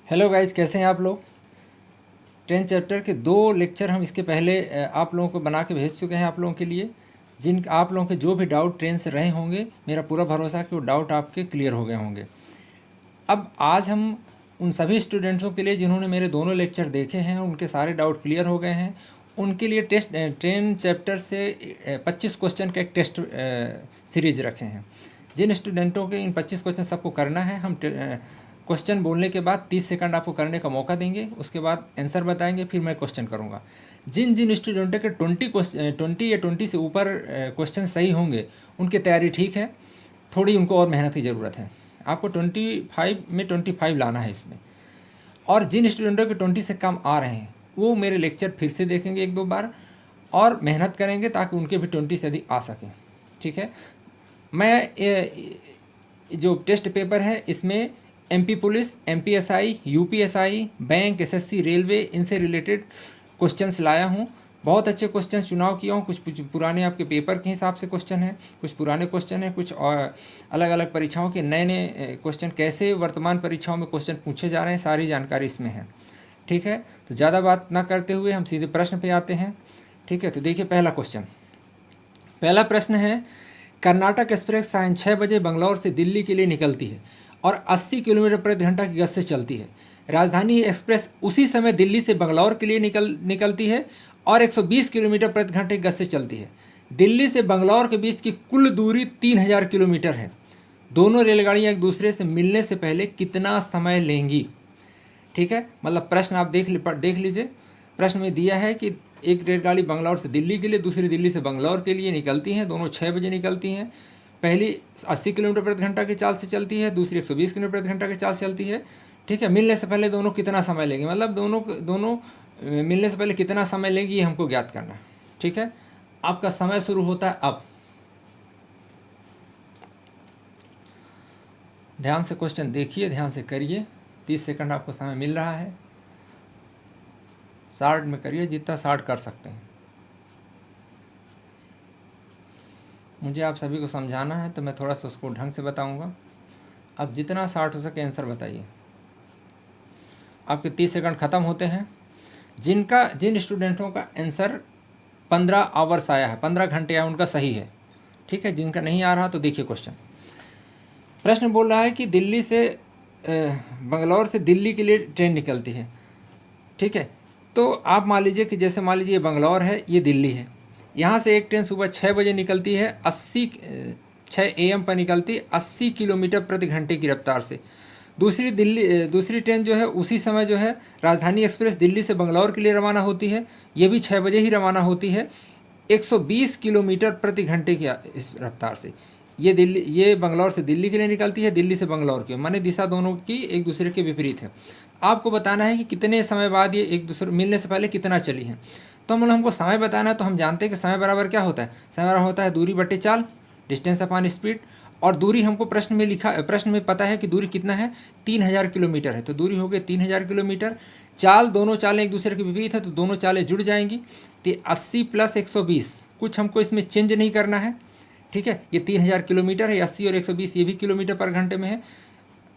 Hello guys, कैसे हैं आप लोग। 10 चैप्टर के 2 लेक्चर हम इसके पहले आप लोगों को बना के भेज चुके हैं आप लोगों के लिए। जिन आप लोगों के जो भी डाउट ट्रेन से रहे होंगे, मेरा पूरा भरोसा है कि वो डाउट आपके क्लियर हो गए होंगे। अब आज हम उन सभी स्टूडेंट्सों के लिए जिन्होंने मेरे दोनों लेक्चर देखे हैं, उनके सारे डाउट क्लियर हो गए हैं, उनके लिए टेस्ट 10 चैप्टर से 25 क्वेश्चन का एक टेस्ट सीरीज रखे हैं। जिन स्टूडेंटों के इन 25 क्वेश्चन सबको करना है, हम क्वेश्चन बोलने के बाद 30 सेकंड आपको करने का मौका देंगे, उसके बाद आंसर बताएंगे, फिर मैं क्वेश्चन करूंगा। जिन जिन स्टूडेंटों के 20 या 20 से ऊपर क्वेश्चन सही होंगे, उनकी तैयारी ठीक है, थोड़ी उनको और मेहनत की ज़रूरत है। आपको 25 में 25 लाना है इसमें। और जिन स्टूडेंटों के 20 से कम आ रहे हैं, वो मेरे लेक्चर फिर से देखेंगे 1-2 बार और मेहनत करेंगे ताकि उनके भी 20 से अधिक आ सकें। ठीक है। मैं जो टेस्ट पेपर है इसमें MP police, MPSI, UPSI, bank, SSC, railway, इनसे रिलेटेड क्वेश्चंस लाया हूँ। बहुत अच्छे क्वेश्चंस चुनाव किया हूँ। कुछ पुराने आपके पेपर के हिसाब से क्वेश्चन है, कुछ पुराने क्वेश्चन है, कुछ अलग अलग परीक्षाओं के नए नए क्वेश्चन, कैसे वर्तमान परीक्षाओं में क्वेश्चन पूछे जा रहे हैं, सारी जानकारी इसमें है। ठीक है, तो ज़्यादा बात ना करते हुए हम सीधे प्रश्न पे आते हैं। ठीक है, तो देखिए पहला क्वेश्चन। पहला प्रश्न है, कर्नाटक एक्सप्रेस सायं 6 बजे बंगलौर से दिल्ली के लिए निकलती है और 80 किलोमीटर प्रति घंटा की गति से चलती है। राजधानी एक्सप्रेस उसी समय दिल्ली से बंगलौर के लिए निकलती है और 120 किलोमीटर प्रति घंटे की गति से चलती है। दिल्ली से बंगलौर के बीच की कुल दूरी 3000 किलोमीटर है। दोनों रेलगाड़ियाँ एक दूसरे से मिलने से पहले कितना समय लेंगी। ठीक है, मतलब प्रश्न आप देख लीजिए। प्रश्न में दिया है कि एक रेलगाड़ी बंगलौर से दिल्ली के लिए, दूसरी दिल्ली से बंगलौर के लिए निकलती हैं। दोनों 6 बजे निकलती हैं। पहली 80 किलोमीटर प्रति घंटा की चाल से चलती है, दूसरी 120 किलोमीटर प्रति घंटा की चाल से चलती है। ठीक है, मिलने से पहले दोनों कितना समय लेंगे, मतलब दोनों मिलने से पहले कितना समय लेंगी, ये हमको ज्ञात करना है। ठीक है, आपका समय शुरू होता है अब। ध्यान से क्वेश्चन देखिए, ध्यान से करिए। 30 सेकंड आपको समय मिल रहा है। शार्ट में करिए, जितना शार्ट कर सकते हैं। मुझे आप सभी को समझाना है तो मैं थोड़ा सा उसको ढंग से बताऊंगा। अब जितना शार्ट हो सके आंसर बताइए। आपके 30 सेकंड ख़त्म होते हैं। जिन स्टूडेंटों का आंसर 15 आवर्स आया है, 15 घंटे आया, उनका सही है। ठीक है, जिनका नहीं आ रहा तो देखिए क्वेश्चन। प्रश्न बोल रहा है कि दिल्ली से बंगलौर से दिल्ली के लिए ट्रेन निकलती है। ठीक है, तो आप मान लीजिए कि जैसे मान लीजिए ये बंगलौर है, ये दिल्ली है। यहाँ से एक ट्रेन सुबह 6 बजे निकलती है, 6 AM पर निकलती है 80 किलोमीटर प्रति घंटे की रफ्तार से। दूसरी ट्रेन जो है उसी समय जो है राजधानी एक्सप्रेस दिल्ली से बंगलौर के लिए रवाना होती है। ये भी 6 बजे ही रवाना होती है 120 किलोमीटर प्रति घंटे की इस रफ्तार से। ये बंगलौर से दिल्ली के लिए निकलती है, दिल्ली से बंगलौर के, माने दिशा दोनों की एक दूसरे के विपरीत है। आपको बताना है कि कितने समय बाद ये एक दूसरे मिलने से पहले कितना चली हैं। तो हमको समय बताना है, तो हम जानते हैं कि समय बराबर क्या होता है। समय बराबर होता है दूरी बटे चाल, डिस्टेंस अपॉन स्पीड। और दूरी हमको प्रश्न में पता है कि दूरी कितना है, 3000 किलोमीटर है। तो दूरी हो गई 3000 किलोमीटर। दोनों चालें एक दूसरे के विपरीत है, तो दोनों चालें जुड़ जाएंगी। तो 80 + 120, कुछ हमको इसमें चेंज नहीं करना है। ठीक है, ये 3000 किलोमीटर है, 80 और 120 ये भी किलोमीटर पर घंटे में है।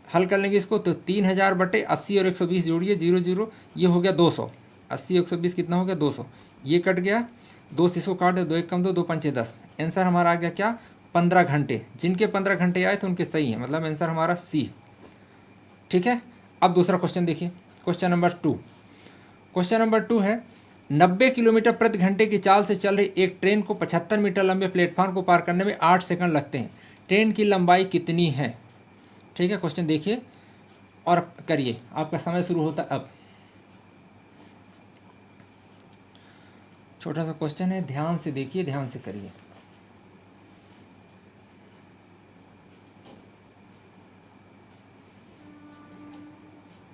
हल कर लेंगे इसको, तो 3000 बटे 80 और 120 जोड़िए, 0 0, ये हो गया 200। 80 और 120 कितना हो गया, 200। ये कट गया, 2 से इसको काट दो, 2 1 कम 2, 2 5 10। आंसर हमारा आ गया क्या, 15 घंटे। जिनके 15 घंटे आए थे उनके सही है, मतलब आंसर हमारा सी। ठीक है, अब दूसरा क्वेश्चन देखिए, क्वेश्चन नंबर 2। क्वेश्चन नंबर 2 है, 90 किलोमीटर प्रति घंटे की चाल से चल रही एक ट्रेन को 75 मीटर लंबे प्लेटफॉर्म को पार करने में 8 सेकंड लगते हैं। ट्रेन की लंबाई कितनी है। ठीक है, क्वेश्चन देखिए और करिए। आपका समय शुरू होता है अब। छोटा सा क्वेश्चन है, ध्यान से देखिए, ध्यान से करिए।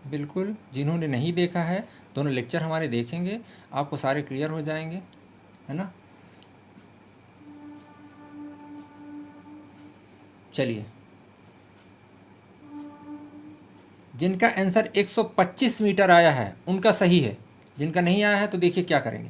बिल्कुल, जिन्होंने नहीं देखा है दोनों लेक्चर हमारे देखेंगे, आपको सारे क्लियर हो जाएंगे, है ना। चलिए, जिनका आंसर 125 मीटर आया है उनका सही है। जिनका नहीं आया है तो देखिए क्या करेंगे।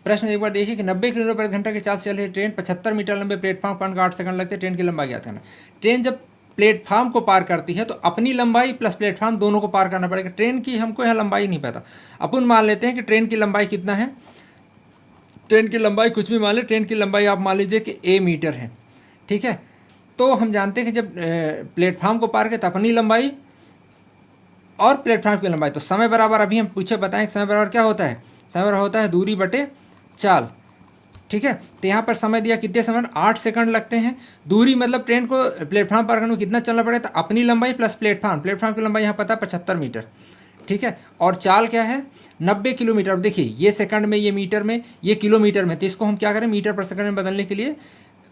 प्रश्न एक बार देखिए कि 90 किलोमीटर प्रति घंटा के चाल से चल रही ट्रेन 75 मीटर लंबे प्लेटफॉर्म पर 8 सेकंड लगते हैं। ट्रेन की लंबाई ज्ञात करना। ट्रेन जब प्लेटफार्म को पार करती है तो अपनी लंबाई प्लस प्लेटफार्म दोनों को पार करना पड़ेगा। ट्रेन की हमको यहाँ लंबाई नहीं पता, अपन मान लेते हैं कि ट्रेन की लंबाई कितना है। ट्रेन की लंबाई कुछ भी मान लें, ट्रेन की लंबाई आप मान लीजिए कि a मीटर है, ठीक है। तो हम जानते हैं कि जब प्लेटफार्म को पार करें तो अपनी लंबाई और प्लेटफार्म की लंबाई, तो समय बराबर, अभी हम पूछे बताएं समय बराबर क्या होता है। समय बराबर होता है दूरी बटे चाल, ठीक है। तो यहाँ पर समय दिया कितने समय, 8 सेकंड लगते हैं। दूरी मतलब ट्रेन को प्लेटफार्म पार करने में कितना चलना पड़ेगा, तो अपनी लंबाई प्लस प्लेटफार्म, प्लेटफार्म की लंबाई यहाँ पता है 75 मीटर, ठीक है। और चाल क्या है 90 किलोमीटर। अब देखिए ये सेकंड में, ये मीटर में, ये किलोमीटर में, तो इसको हम क्या करें मीटर पर सेकंड में बदलने के लिए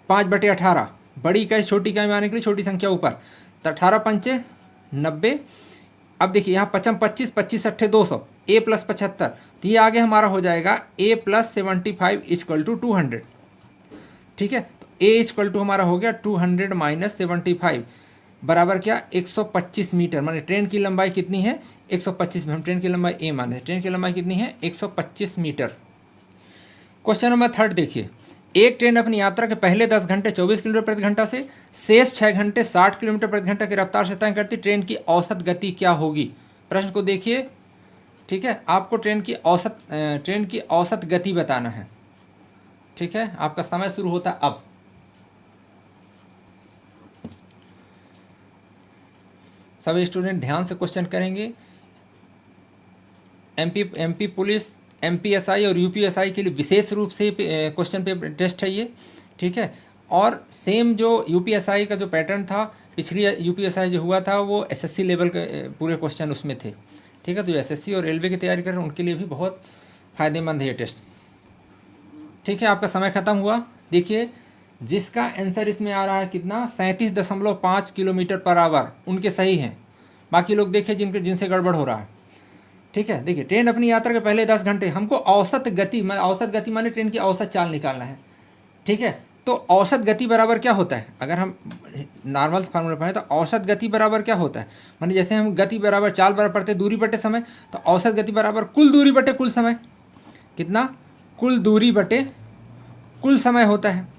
5/18, बड़ी इकाई छोटी इकाई में आने के लिए छोटी संख्या ऊपर, तो 18 पंचे 90। अब देखिए यहाँ 55 25 25 अट्ठे 200, a प्लस 75, तो ये आगे हमारा हो जाएगा a प्लस 75 इक्वल टू 200, ठीक है। तो a इक्वल टू हमारा हो गया 200 माइनस 75 बराबर क्या 125 मीटर। माने ट्रेन की लंबाई कितनी है 125 में, हम ट्रेन की लंबाई a माने, ट्रेन की लंबाई कितनी है 125 मीटर। क्वेश्चन नंबर 3 देखिए, एक ट्रेन अपनी यात्रा के पहले 10 घंटे 24 किलोमीटर प्रति घंटा से शेष 6 घंटे 60 किलोमीटर प्रति घंटा की रफ्तार से तय करती ट्रेन की औसत गति क्या होगी। प्रश्न को देखिए, ठीक है। आपको ट्रेन की औसत गति बताना है, ठीक है। आपका समय शुरू होता है अब। सभी स्टूडेंट ध्यान से क्वेश्चन करेंगे। एमपी पुलिस, एमपीएसआई और यूपीएसआई के लिए विशेष रूप से क्वेश्चन पेपर टेस्ट है ये, ठीक है। और सेम जो यूपीएसआई का जो पैटर्न था, पिछली यूपीएसआई जो हुआ था वो एसएससी लेवल के पूरे क्वेश्चन उसमें थे, ठीक है। तो एसएससी और रेलवे की तैयारी कर रहे हैं उनके लिए भी बहुत फ़ायदेमंद है ये टेस्ट, ठीक है। आपका समय ख़त्म हुआ। देखिए जिसका आंसर इसमें आ रहा है कितना 37.5 किलोमीटर पर आवर, उनके सही हैं। बाकी लोग देखिए जिनसे गड़बड़ हो रहा है, ठीक है। देखिए ट्रेन अपनी यात्रा के पहले 10 घंटे, हमको औसत गति माने ट्रेन की औसत चाल निकालना है, ठीक है। तो औसत गति बराबर क्या होता है, अगर हम नॉर्मल फार्मूला पढ़ें तो औसत गति बराबर क्या होता है, माने जैसे हम गति बराबर चाल बराबर पढ़ते दूरी बटे समय, तो औसत गति बराबर कुल दूरी बटे कुल समय, कितना कुल दूरी बटे कुल समय होता है।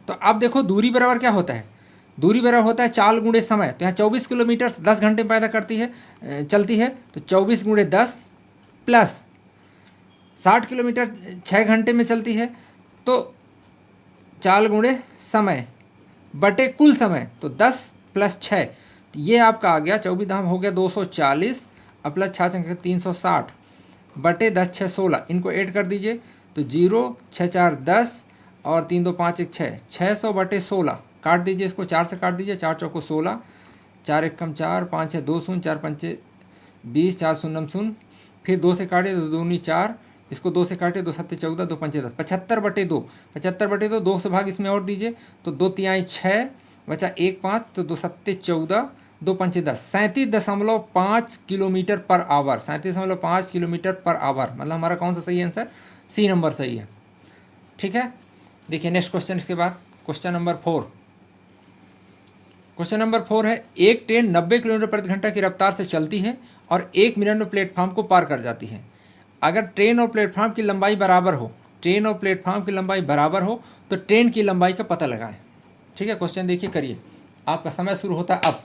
तो अब देखो दूरी बराबर क्या होता है, दूरी बराबर होता है चाल गुणे समय। तो यहाँ 24 किलोमीटर 10 घंटे में पैदा करती है चलती है, तो 24 गुणे 10 प्लस 60 किलोमीटर 6 घंटे में चलती है, तो चाल गुणे समय बटे कुल समय, तो 10 प्लस 6, तो ये आपका आ गया 24 दाम हो गया 240 और प्लस 6 360 बटे 10 6 16, इनको ऐड कर दीजिए तो 0 6 4 10 और 3 2 5 1 6, 600 बटे 16, काट दीजिए इसको 4 से काट दीजिए, 4 चौको 16, 4 1 कम 4, 5 6 2 0, 4 5 20, 4 0 0, फिर 2 से काटे तो 2 4, इसको 2 से काटे 2 7 14, 2 5 10, 75 बटे 2, 75 बटे 2, 2 से भाग इसमें और दीजिए तो 2 3 6 बचा 1 5, तो 2 7 14, 2 5 10, 37.5 kilometre per hour, 37.5 kilometre per hour, मतलब हमारा कौन सा सही आंसर, सी नंबर सही है, ठीक है। देखिए नेक्स्ट क्वेश्चन इसके बाद क्वेश्चन नंबर 4। क्वेश्चन नंबर 4 है, एक ट्रेन 90 किलोमीटर प्रति घंटा की रफ्तार से चलती है और 1 मिनट में प्लेटफार्म को पार कर जाती है। अगर ट्रेन और प्लेटफार्म की लंबाई बराबर हो, ट्रेन और प्लेटफार्म की लंबाई बराबर हो तो ट्रेन की लंबाई का पता लगाएं, ठीक है। क्वेश्चन देखिए करिए, आपका समय शुरू होता है अब।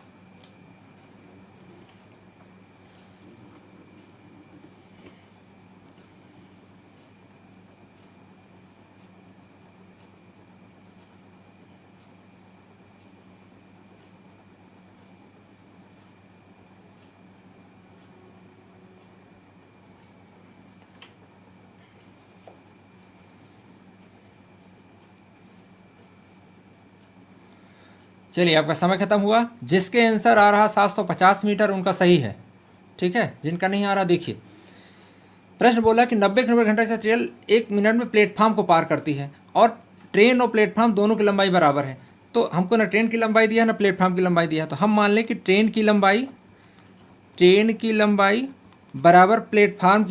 चलिए आपका समय खत्म हुआ। जिसके आंसर आ रहा 750 मीटर उनका सही है, ठीक है। जिनका नहीं आ रहा देखिए, प्रश्न बोला कि 90 किलोमीटर घंटा से ट्रेन 1 मिनट में प्लेटफार्म को पार करती है और ट्रेन और प्लेटफार्म दोनों की लंबाई बराबर है। तो हमको ना ट्रेन की लंबाई दिया ना प्लेटफार्म की लंबाई दिया, तो हम मान लें कि ट्रेन की लंबाई बराबर प्लेटफार्म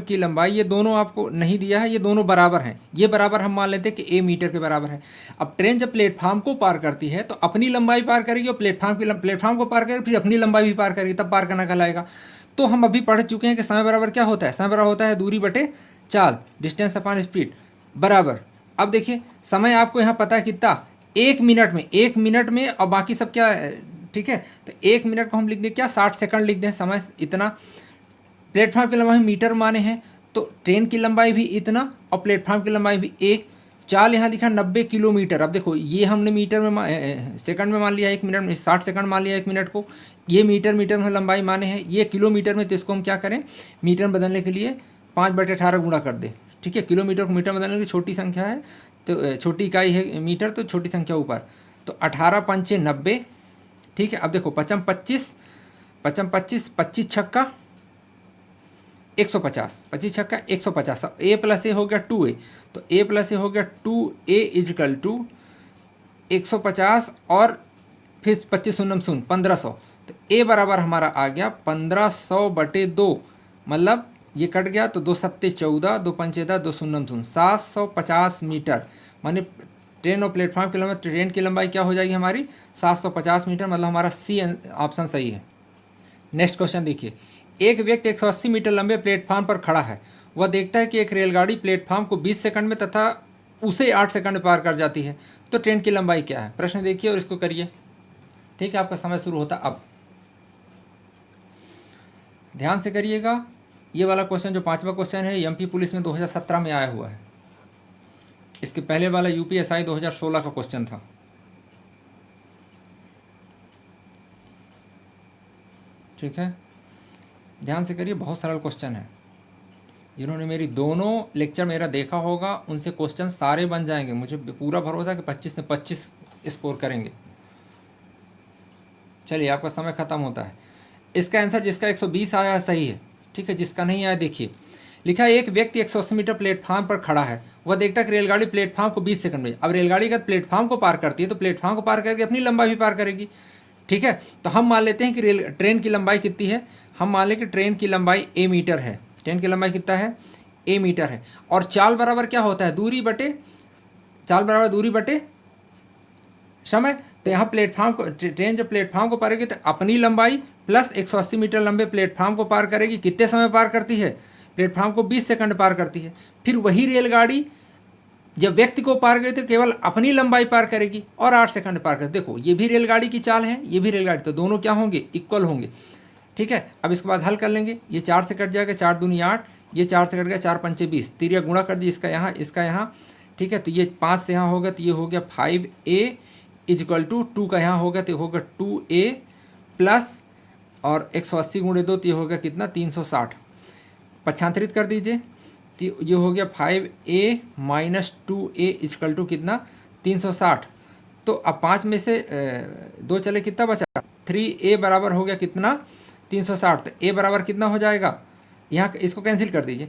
की लंबाई, ये दोनों आपको नहीं दिया है, ये दोनों बराबर हैं, ये बराबर हम मान लेते हैं कि a मीटर के बराबर है। अब ट्रेन जब प्लेटफार्म को पार करती है तो अपनी लंबाई पार करेगी और प्लेटफार्म को पार करेगी, फिर अपनी लंबाई भी पार करेगी, तब पार करना कहलाएगा। तो हम अभी पढ़ चुके हैं कि समय बराबर क्या होता है, समय बराबर होता है दूरी बटे चाल, डिस्टेंस अपॉन स्पीड बराबर। अब देखिए समय आपको यहाँ पता है कितना 1 मिनट में और बाकी सब क्या, ठीक है। तो 1 मिनट को हम लिख दें क्या, 60 सेकंड लिख दें, समय इतना। प्लेटफॉर्म की लंबाई मीटर माने हैं, तो ट्रेन की लंबाई भी इतना और प्लेटफॉर्म की लंबाई भी एक। चाल यहाँ लिखा 90 किलोमीटर। अब देखो ये हमने मीटर में सेकंड में मान लिया 1 मिनट में, 60 सेकंड मान लिया 1 मिनट को। ये मीटर में लंबाई माने हैं, ये किलोमीटर में, तो इसको हम क्या करें, मीटर बदलने के लिए 5/18 गुणा कर दें, ठीक है। किलोमीटर को मीटर बदलने की छोटी संख्या है, तो छोटी इकाई है मीटर, तो छोटी संख्या ऊपर, तो 18 पंचे 90, ठीक है। अब देखो 5 25, 25 छक्का 150, 25 छक्का 150, ए प्लस ए हो गया 2a, तो ए प्लस ए हो गया 2a इजकल टू 150 और फिर 25 शून्य 1500, तो ए बराबर हमारा आ गया 1500/2, मतलब ये कट गया तो 2 सत्ते 14, 2 पंचे 10, 2 शून्य 750 मीटर। माने ट्रेन और प्लेटफॉर्म की लंबाई, ट्रेन की लंबाई क्या हो जाएगी हमारी 750 मीटर, मतलब हमारा सी ऑप्शन सही है। नेक्स्ट क्वेश्चन देखिए, एक व्यक्ति 180 मीटर लंबे प्लेटफॉर्म पर खड़ा है। वह देखता है कि एक रेलगाड़ी प्लेटफॉर्म को 20 सेकंड में तथा उसे 8 सेकंड में पार कर जाती है, तो ट्रेन की लंबाई क्या है। प्रश्न देखिए और इसको करिए, ठीक है। आपका समय शुरू होता अब, ध्यान से करिएगा। ये वाला क्वेश्चन जो 5वां क्वेश्चन है, एमपी पुलिस में 2017 में आया हुआ है। इसके पहले वाला यूपीएसआई 2016 का क्वेश्चन था। ठीक है, ध्यान से करिए, बहुत सरल क्वेश्चन है। जिन्होंने मेरी दोनों लेक्चर मेरा देखा होगा उनसे क्वेश्चन सारे बन जाएंगे, मुझे पूरा भरोसा है कि 25 में 25 स्कोर करेंगे। चलिए, आपका समय खत्म होता है। इसका आंसर जिसका 120 आया सही है, ठीक है। जिसका नहीं आया देखिए, लिखा है एक व्यक्ति 180 मीटर प्लेटफॉर्म पर खड़ा है। वह देखता है कि रेलगाड़ी प्लेटफॉर्म को 20 सेकंड में। अब रेलगाड़ी अगर प्लेटफॉर्म को पार करती है तो प्लेटफॉर्म को पार करके अपनी लंबाई भी पार करेगी, ठीक है। तो हम मान लेते हैं कि ट्रेन की लंबाई कितनी है, हम मान लें कि ट्रेन की लंबाई a मीटर है। ट्रेन की लंबाई कितना है, a मीटर है। और चाल बराबर क्या होता है, चाल बराबर दूरी बटे समय। तो यहाँ प्लेटफॉर्म को, ट्रेन जब प्लेटफॉर्म को पारेगी तो अपनी लंबाई प्लस 180 मीटर लंबे प्लेटफॉर्म को पार करेगी। कितने समय पार करती है, प्लेटफॉर्म को 20 सेकंड पार करती है। फिर वही रेलगाड़ी जब व्यक्ति को पार करेगी तो केवल अपनी लंबाई पार करेगी और 8 सेकंड पार करेगी। देखो ये भी रेलगाड़ी की चाल है, ये भी रेलगाड़ी, तो दोनों क्या होंगे, इक्वल होंगे, ठीक है। अब इसके बाद हल कर लेंगे, ये 4 से कट जाएगा, 4 दूनी 8, ये 4 से कट गया, 4 पंचे 20, तिरिया गुणा कर दिया, इसका यहाँ इसका यहाँ, ठीक है। तो ये 5 से यहाँ होगा, तो ये हो गया 5a इजक्वल टू 2 का यहाँ होगा, तो होगा 2a प्लस और 180 गुणे 2, तो ये होगा कितना 360। पक्षांतरित कर दीजिए, तो ये हो गया 5a minus 2a equal to कितना 360। तो अब 5 में से 2 चले, कितना बचा 3a बराबर हो गया कितना 360। तो a बराबर कितना हो जाएगा, यहाँ इसको कैंसिल कर दीजिए,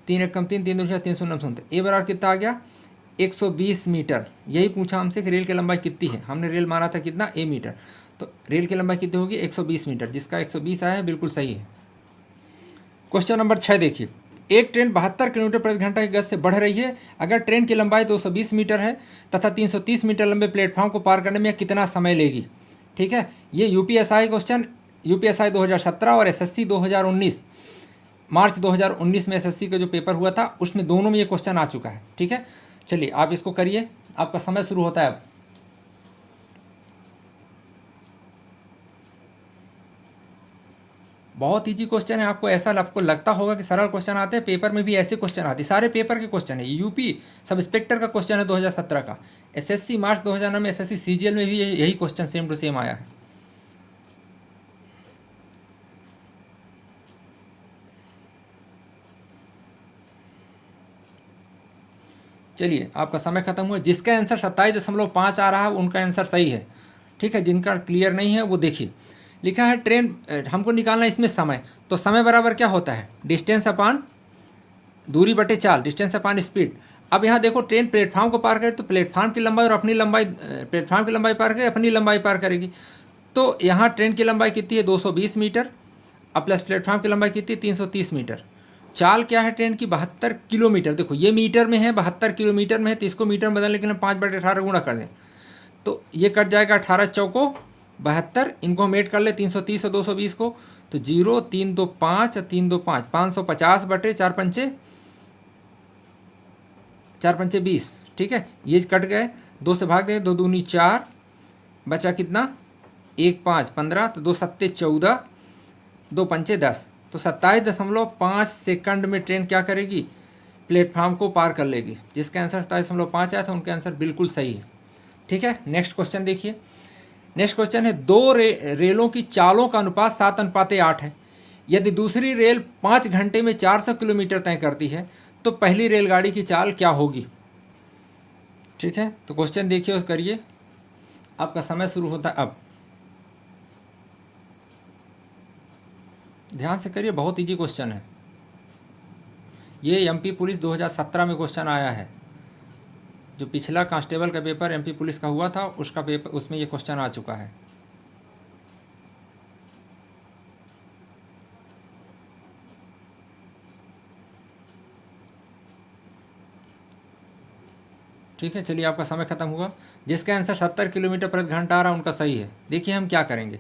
3 एक कम 3, 3 दूसरा 3 शून्य शून्य। a बराबर कितना आ गया 120 मीटर। यही पूछा हमसे कि रेल की लंबाई कितनी है, हमने रेल माना था कितना a मीटर, तो रेल की लंबाई कितनी होगी 120 मीटर, जिसका 120 आया है, बिल्कुल सही है। क्वेश्चन नंबर 6 देखिए, एक ट्रेन 72 किलोमीटर प्रति घंटा की गति से बढ़ रही है। अगर ट्रेन की लंबाई 220 मीटर है तथा 330 मीटर लंबे प्लेटफॉर्म को पार करने में कितना समय लेगी, ठीक है। ये यूपीएसआई क्वेश्चन, यूपीएसआई 2017 और एसएससी 2019, मार्च 2019 में एसएससी का जो पेपर हुआ था उसमें दोनों में ये क्वेश्चन आ चुका है, ठीक है। चलिए आप इसको करिए, आपका समय शुरू होता है अब। बहुत ईजी क्वेश्चन है, आपको ऐसा आपको लगता होगा कि सरल क्वेश्चन आते हैं, पेपर में भी ऐसे क्वेश्चन आते हैं, सारे पेपर के क्वेश्चन है। यूपी सब इंस्पेक्टर का क्वेश्चन है 2017 का, एसएससी मार्च 2009 में, एसएससी सीजीएल में भी यही क्वेश्चन सेम टू सेम आया है। चलिए आपका समय खत्म हुआ। जिसका आंसर 27.5 आ रहा है उनका आंसर सही है, ठीक है। जिनका क्लियर नहीं है वो देखिए, लिखा है ट्रेन, हमको निकालना है इसमें समय, तो समय बराबर क्या होता है, डिस्टेंस अपान दूरी बटे चाल, डिस्टेंस अपान स्पीड। अब यहाँ देखो ट्रेन प्लेटफॉर्म को पार करे तो प्लेटफॉर्म की लंबाई और अपनी लंबाई, प्लेटफॉर्म की लंबाई पार करे अपनी लंबाई पार करेगी। तो यहाँ ट्रेन की लंबाई कितनी है 220 मीटर, अब प्लस प्लेटफॉर्म की लंबाई कितनी 330 मीटर। चाल क्या है ट्रेन की 72 किलोमीटर। देखो ये मीटर में है, 72 किलोमीटर में है, तो इसको मीटर में बदलने के लिए 5/18 गुणा कर दें, तो ये कट जाएगा 18 चौको 72, इनको हम ऐड कर ले 330 और 220 को, तो 0 3 2 5 और 3 2 5, 550 बटे 4 पंचे 20, ठीक है। ये कट गए 2 से भाग दे, 2 दूनी 4, बचा कितना 1 5 15, तो 2 सत्ते 14, 2 पंचे 10, तो 27.5 सेकंड में ट्रेन क्या करेगी, प्लेटफार्म को पार कर लेगी। जिसका आंसर 27.5 आया था उनका आंसर बिल्कुल सही है। ठीक है, नेक्स्ट क्वेश्चन देखिए। नेक्स्ट क्वेश्चन है, दो रेलों की चालों का अनुपात 7:8 है। यदि दूसरी रेल 5 घंटे में 400 किलोमीटर तय करती है तो पहली रेलगाड़ी की चाल क्या होगी। ठीक है, तो क्वेश्चन देखिए और करिए, आपका समय शुरू होता है अब। ध्यान से करिए, बहुत इजी क्वेश्चन है ये। एमपी पुलिस 2017 में क्वेश्चन आया है। जो पिछला कांस्टेबल का पेपर एमपी पुलिस का हुआ था उसका पेपर, उसमें ये क्वेश्चन आ चुका है। ठीक है, चलिए आपका समय खत्म हुआ। जिसका आंसर 70 किलोमीटर प्रति घंटा आ रहा है उनका सही है। देखिए हम क्या करेंगे,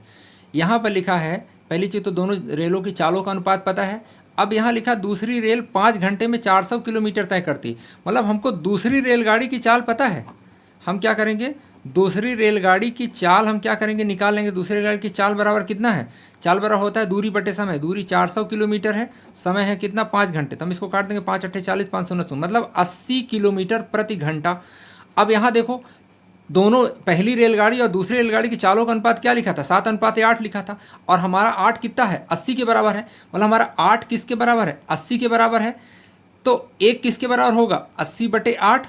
यहाँ पर लिखा है पहली चीज़ तो दोनों रेलों की चालों का अनुपात पता है। अब यहाँ लिखा दूसरी रेल 5 घंटे में 400 किलोमीटर तय करती, मतलब हमको दूसरी रेलगाड़ी की चाल पता है। हम क्या करेंगे, दूसरी रेलगाड़ी की चाल हम क्या करेंगे, निकाल लेंगे। दूसरी रेलगाड़ी की चाल बराबर कितना है, चाल बराबर होता है दूरी बटे समय। दूरी 400 किलोमीटर है, समय है कितना 5 घंटे, तो हम इसको काट देंगे 5 8 40, 519 मतलब 80 किलोमीटर प्रति घंटा। अब यहाँ देखो दोनों पहली रेलगाड़ी और दूसरी रेलगाड़ी की चालों का अनुपात क्या लिखा था, 7:8 लिखा था, और हमारा 8 कितना है, 80 के बराबर है। मतलब हमारा 8 किसके बराबर है, 80 के बराबर है। तो एक किसके बराबर होगा, 80/8,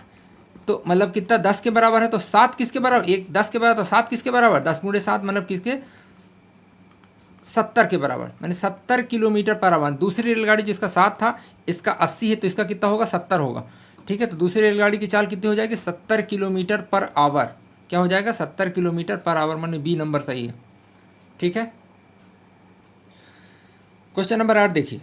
तो मतलब कितना 10 के बराबर है। तो 7 किसके बराबर, एक 10 के बराबर, तो 7 किसके बराबर, 10 × 7 मतलब किसके 70 के बराबर, मैंने 70 किलोमीटर पर आवर। दूसरी रेलगाड़ी जिसका 7 था इसका 80 है, तो इसका कितना होगा 70 होगा। ठीक है, तो दूसरी रेलगाड़ी की चाल कितनी हो जाएगी, 70 किलोमीटर पर आवर। क्या हो जाएगा, 70 किलोमीटर पर आवर, माने बी नंबर सही है। ठीक है, क्वेश्चन नंबर 8 देखिए।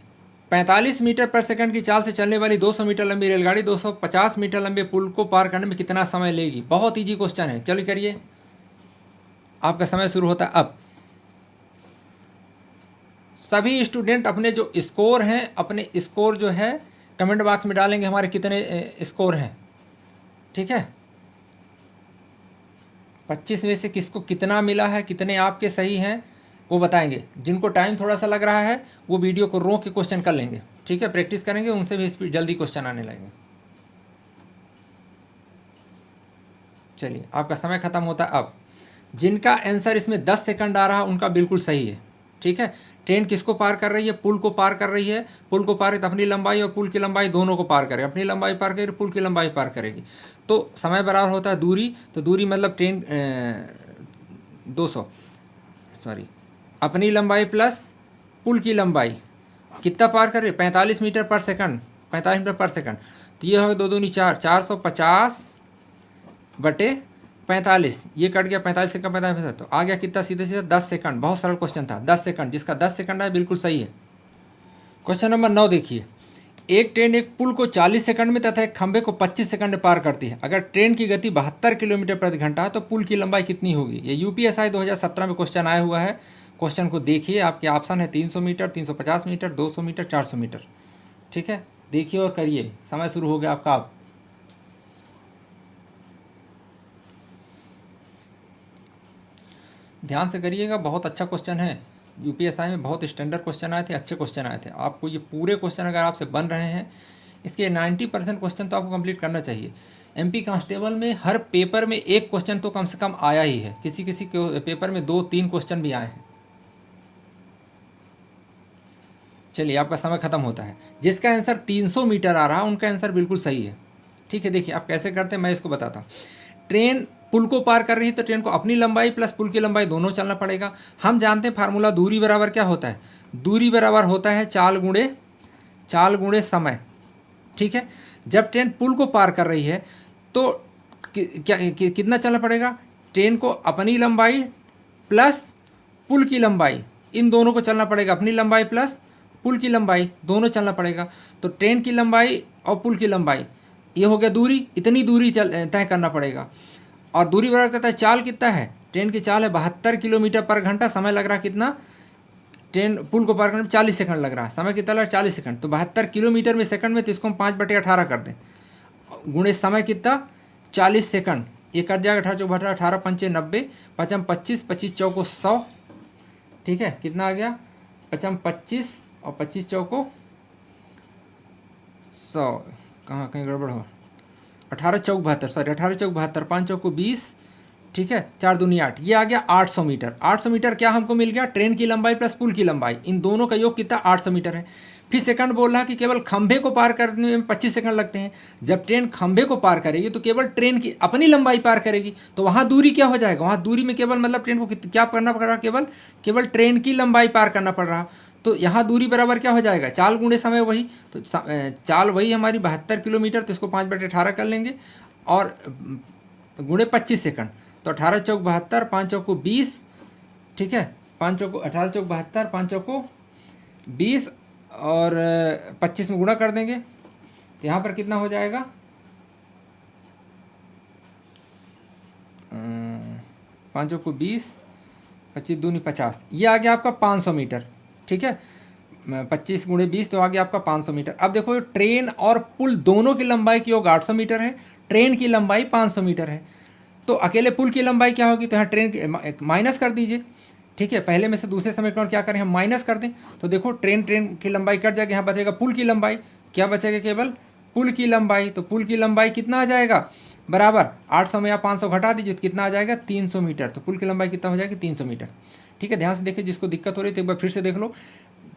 45 मीटर पर सेकंड की चाल से चलने वाली 200 मीटर लंबी रेलगाड़ी 250 मीटर लंबे पुल को पार करने में कितना समय लेगी। बहुत ईजी क्वेश्चन है, चलिए करिए, आपका समय शुरू होता है अब। सभी स्टूडेंट अपने जो स्कोर हैं, अपने स्कोर जो है कमेंट बॉक्स में डालेंगे हमारे कितने स्कोर हैं। ठीक है, 25 में से किसको कितना मिला है, कितने आपके सही हैं वो बताएंगे। जिनको टाइम थोड़ा सा लग रहा है वो वीडियो को रोक के क्वेश्चन कर लेंगे। ठीक है, प्रैक्टिस करेंगे, उनसे भी स्पीड जल्दी क्वेश्चन आने लगेंगे। चलिए आपका समय खत्म होता है अब। जिनका आंसर इसमें 10 सेकंड आ रहा है उनका बिल्कुल सही है। ठीक है, ट्रेन किसको पार कर रही है, पुल को पार कर रही है। पुल को पार अपनी लंबाई और पुल की लंबाई दोनों को पार करेगी। अपनी लंबाई पार करेगी, पुल की लंबाई पार करेगी। तो समय बराबर होता है दूरी, तो दूरी मतलब ट्रेन 200 अपनी लंबाई प्लस पुल की लंबाई कितना पार कर रही है, 45 मीटर पर सेकंड, 45 मीटर पर सेकंड। तो ये होगा 2 दूनी 4, 450/45, ये कट गया 45 सेकंड 45, तो आ गया कितना, सीधे सीधे 10 सेकंड। बहुत सरल क्वेश्चन था, 10 सेकंड। जिसका 10 सेकंड है बिल्कुल सही है। क्वेश्चन नंबर 9 देखिए। एक ट्रेन एक पुल को 40 सेकंड में तथा एक खंभे को 25 सेकंड में पार करती है। अगर ट्रेन की गति 72 किलोमीटर प्रति घंटा है तो पुल की लंबाई कितनी होगी। ये यूपीएसआई 2017 में क्वेश्चन आया हुआ है। क्वेश्चन को देखिए, आपके ऑप्शन है 300 मीटर, 350 मीटर, 200 मीटर, 400 मीटर। ठीक है, देखिए और करिए, समय शुरू हो गया आपका अब। ध्यान से करिएगा, बहुत अच्छा क्वेश्चन है। यूपीएसआई में बहुत स्टैंडर्ड क्वेश्चन आए थे, अच्छे क्वेश्चन आए थे। आपको ये पूरे क्वेश्चन अगर आपसे बन रहे हैं, इसके 90% क्वेश्चन तो आपको कंप्लीट करना चाहिए। एमपी कांस्टेबल में हर पेपर में एक क्वेश्चन तो कम से कम आया ही है, किसी किसी पेपर में 2-3 क्वेश्चन भी आए हैं। चलिए आपका समय खत्म होता है। जिसका आंसर 300 मीटर आ रहा है उनका आंसर बिल्कुल सही है। ठीक है, देखिए आप कैसे करते हैं मैं इसको बताता हूँ। ट्रेन पुल को पार कर रही है तो ट्रेन को अपनी लंबाई प्लस पुल की लंबाई दोनों चलना पड़ेगा। हम जानते हैं फार्मूला, दूरी बराबर क्या होता है, दूरी बराबर होता है चाल गुणे समय। ठीक है, जब ट्रेन पुल को पार कर रही है तो कितना चलना पड़ेगा, ट्रेन को अपनी लंबाई प्लस पुल की लंबाई इन दोनों को चलना पड़ेगा। अपनी लंबाई प्लस पुल की लंबाई दोनों चलना पड़ेगा। तो ट्रेन की लंबाई और पुल की लंबाई ये हो गया दूरी, इतनी दूरी तय करना पड़ेगा। और दूरी बराबर करता है चाल कितना है, ट्रेन की चाल है 72 किलोमीटर पर घंटा। समय लग रहा कितना, ट्रेन पुल को पार करने में 40 सेकंड लग रहा है। समय कितना लग रहा है 40 सेकंड। तो 72 किलोमीटर में सेकंड में, तो इसको हम 5/18 कर दें, गुणे समय कितना 40 सेकंड। ये कट जाएगा, 18 चौक 18, 18 पंचे 90, पचम 25, 25 चौको 100, ठीक है, कितना आ गया, पचम 25 और 25 चौको 100, कहाँ कहीं गड़बड़ हो, 18 चौक 72, सॉरी 18 चौक 72, 5 चौको 20, ठीक है, 4 दूनी 8, ये आ गया 800 मीटर। 800 मीटर क्या हमको मिल गया, ट्रेन की लंबाई प्लस पुल की लंबाई, इन दोनों का योग कितना, 800 मीटर है। फिर सेकंड बोल रहा कि केवल खंभे को पार करने में 25 सेकंड लगते हैं। जब ट्रेन खंभे को पार करेगी तो केवल ट्रेन की अपनी लंबाई पार करेगी, तो वहाँ दूरी क्या हो जाएगा, वहाँ दूरी में केवल मतलब ट्रेन को क्या करना पड़ रहा, केवल ट्रेन की लंबाई पार करना पड़ रहा। तो यहाँ दूरी बराबर क्या हो जाएगा, चाल गुणे समय वही, तो चाल वही हमारी 72 किलोमीटर, तो इसको 5/18 कर लेंगे और गुणे 25 सेकंड, तो 18 चौक 72, 5 चौको 20, ठीक है, 5 चौको 18 चौक 72, 5 चौको 20 और 25 में गुणा कर देंगे, तो यहाँ पर कितना हो जाएगा, 5 चौको 20, 25 दूनी 50, ये आ गया आपका 500 मीटर, ठीक है, 25 गुणे 20 तो आ गया आपका 500 मीटर। अब देखो ट्रेन और पुल दोनों की लंबाई की योग 800 मीटर है, ट्रेन की लंबाई 500 मीटर है, तो अकेले पुल की लंबाई क्या होगी, तो यहाँ ट्रेन माइनस कर दीजिए, ठीक है, पहले में से दूसरे समीकरण क्या करें हम माइनस कर दें, तो देखो ट्रेन की लंबाई कट जाएगी, यहाँ बचेगा पुल की लंबाई, क्या बचेगा, केवल पुल की लंबाई, तो पुल की लंबाई कितना आ जाएगा, बराबर 800 में या 500 घटा दीजिए तो कितना आ जाएगा, 300 मीटर, तो पुल की लंबाई कितना हो जाएगी, 300 मीटर, ठीक है। ध्यान से देखिए, जिसको दिक्कत हो रही है तो एक बार फिर से देख लो,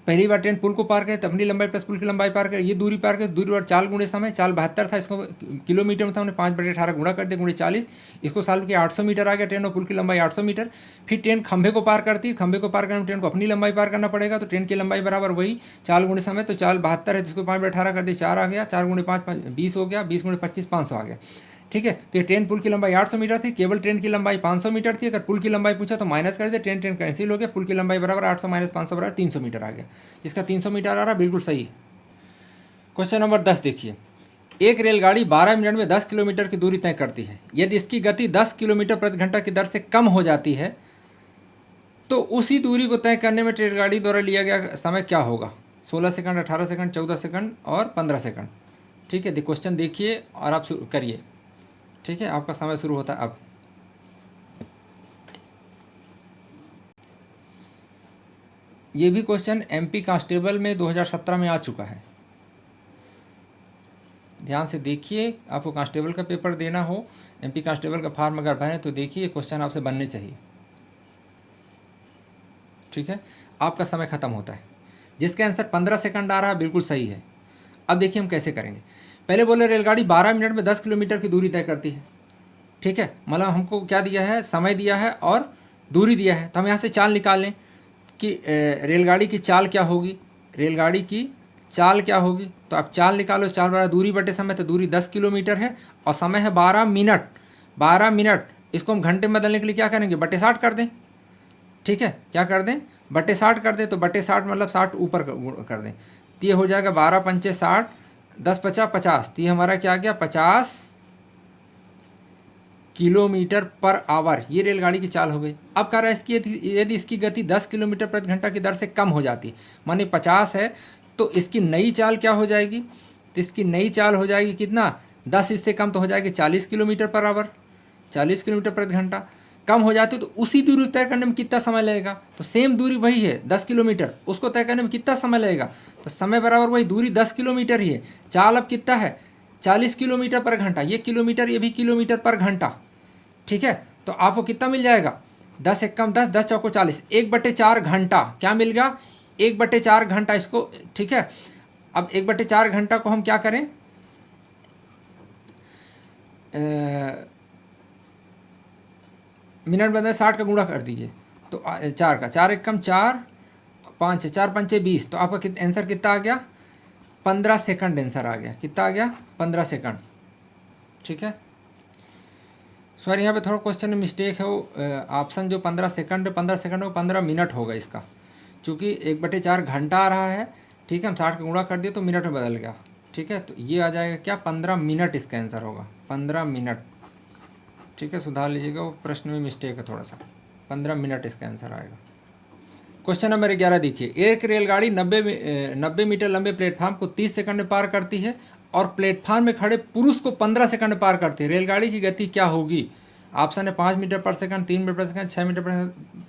पहली बार ट्रेन पुल को पार करे तो अपनी लंबाई प्लस पुल की लंबाई पार करे, ये दूरी पार करे, दूरी और चाल गुणे समय, चाल 72 था, इसको किलोमीटर में था, हमने 5/18 गुणा कर दिया, गुणे 40, इसको सॉल्व किया, 800 मीटर आ गया, ट्रेन और पुल की लंबाई 800 मीटर। फिर ट्रेन खंभे को पार करती है, खंभे को पार करने में ट्रेन को अपनी लंबाई पार करना पड़ेगा, तो ट्रेन की लंबाई बराबर वही चाल गुणे समय, तो चाल 72 है, जिसको 5/18 कर दिया, 4 आ गया, 4 गुणे 5 20 हो गया, 20 गुणे 25 500 आ गया, ठीक है। तो ये ट्रेन पुल की लंबाई 800 मीटर थी, केवल ट्रेन की लंबाई 500 मीटर थी, अगर पुल की लंबाई पूछा तो माइनस कर दे, ट्रेन कैंसिल हो गया, पुल की लंबाई बराबर 800 माइनस 500 बराबर 300 मीटर आ गया, जिसका 300 मीटर आ रहा, बिल्कुल सही। क्वेश्चन नंबर 10 देखिए, एक रेलगाड़ी 12 मिनट में 10 किलोमीटर की दूरी तय करती है, यदि इसकी गति 10 किलोमीटर प्रति घंटा की दर से कम हो जाती है तो उसी दूरी को तय करने में रेलगाड़ी द्वारा लिया गया समय क्या होगा, 16 सेकंड, 18 सेकंड, 14 सेकंड और 15 सेकंड, ठीक है। क्वेश्चन देखिए और आप करिए, ठीक है, आपका समय शुरू होता है अब। ये भी क्वेश्चन एमपी कांस्टेबल में 2017 में आ चुका है, ध्यान से देखिए, आपको कांस्टेबल का पेपर देना हो, एमपी कांस्टेबल का फॉर्म अगर भरें तो देखिए क्वेश्चन आपसे बनने चाहिए, ठीक है। आपका समय खत्म होता है, जिसका आंसर 15 सेकंड आ रहा है, बिल्कुल सही है। अब देखिए हम कैसे करेंगे, पहले बोले रेलगाड़ी 12 मिनट में 10 किलोमीटर की दूरी तय करती है, ठीक है, मतलब हमको क्या दिया है, समय दिया है और दूरी दिया है, तो हम यहाँ से चाल निकाल लें कि रेलगाड़ी की चाल क्या होगी, रेलगाड़ी की चाल क्या होगी, तो आप चाल निकालो, चाल बराबर दूरी बटे समय, तो दूरी 10 किलोमीटर है और समय है 12 मिनट, 12 मिनट, इसको हम घंटे में बदलने के लिए क्या करेंगे, बटे 60 कर दें, ठीक है, क्या कर दें, बटे 60 कर दें, तो बटे 60 मतलब 60 ऊपर कर दें, तो ये हो जाएगा 12 पंचे 60, 10 50 50, तो ये हमारा क्या आ गया 50 किलोमीटर पर आवर, ये रेलगाड़ी की चाल हो गई। अब कह रहा है इसकी यदि इसकी गति 10 किलोमीटर प्रति घंटा की दर से कम हो जाती, माने 50 है, तो इसकी नई चाल क्या हो जाएगी, तो इसकी नई चाल हो जाएगी कितना, 10 इससे कम तो हो जाएगी 40 किलोमीटर पर आवर, 40 किलोमीटर प्रति घंटा। कम हो जाती तो उसी दूरी तय करने में कितना समय लगेगा, तो सेम दूरी वही है 10 किलोमीटर, उसको तय करने में कितना समय लगेगा, तो समय बराबर वही, दूरी 10 किलोमीटर ही है, चाल अब कितना है 40 किलोमीटर पर घंटा, ये किलोमीटर, ये भी किलोमीटर पर घंटा, ठीक है। तो आपको कितना मिल जाएगा, 10 एक कम 10, 10 चौको 40, 1/4 घंटा क्या मिल गया, 1/4 घंटा इसको, ठीक है। अब 1/4 घंटा को हम क्या करें, मिनट बदले 60 का गुणा कर दीजिए, तो 4 का 4 एक कम 4, 5 है 4 पंचे 20, तो आपका आंसर कितना आ गया, 15 सेकंड आंसर आ गया, कितना आ गया 15 सेकंड, ठीक है। सॉरी यहाँ पे थोड़ा क्वेश्चन में मिस्टेक है, वो ऑप्शन जो 15 सेकंड वो 15 मिनट होगा इसका, चूँकि 1/4 घंटा आ रहा है, ठीक है, हम 60 का गुणा कर दिए तो मिनट में बदल गया, ठीक है, तो ये आ जाएगा क्या 15 मिनट इसका आंसर होगा, 15 मिनट, ठीक है, सुधार लीजिएगा, वो प्रश्न में मिस्टेक है थोड़ा सा, 15 मिनट इसका आंसर आएगा। क्वेश्चन नंबर 11 देखिए, एक रेलगाड़ी 90 मीटर लंबे प्लेटफार्म को 30 सेकंड में पार करती है और प्लेटफार्म में खड़े पुरुष को 15 सेकंड में पार करती है, रेलगाड़ी की गति क्या होगी, ऑप्शन है 5 मीटर पर सेकंड, 3 मीटर पर सेकंड, 6 मीटर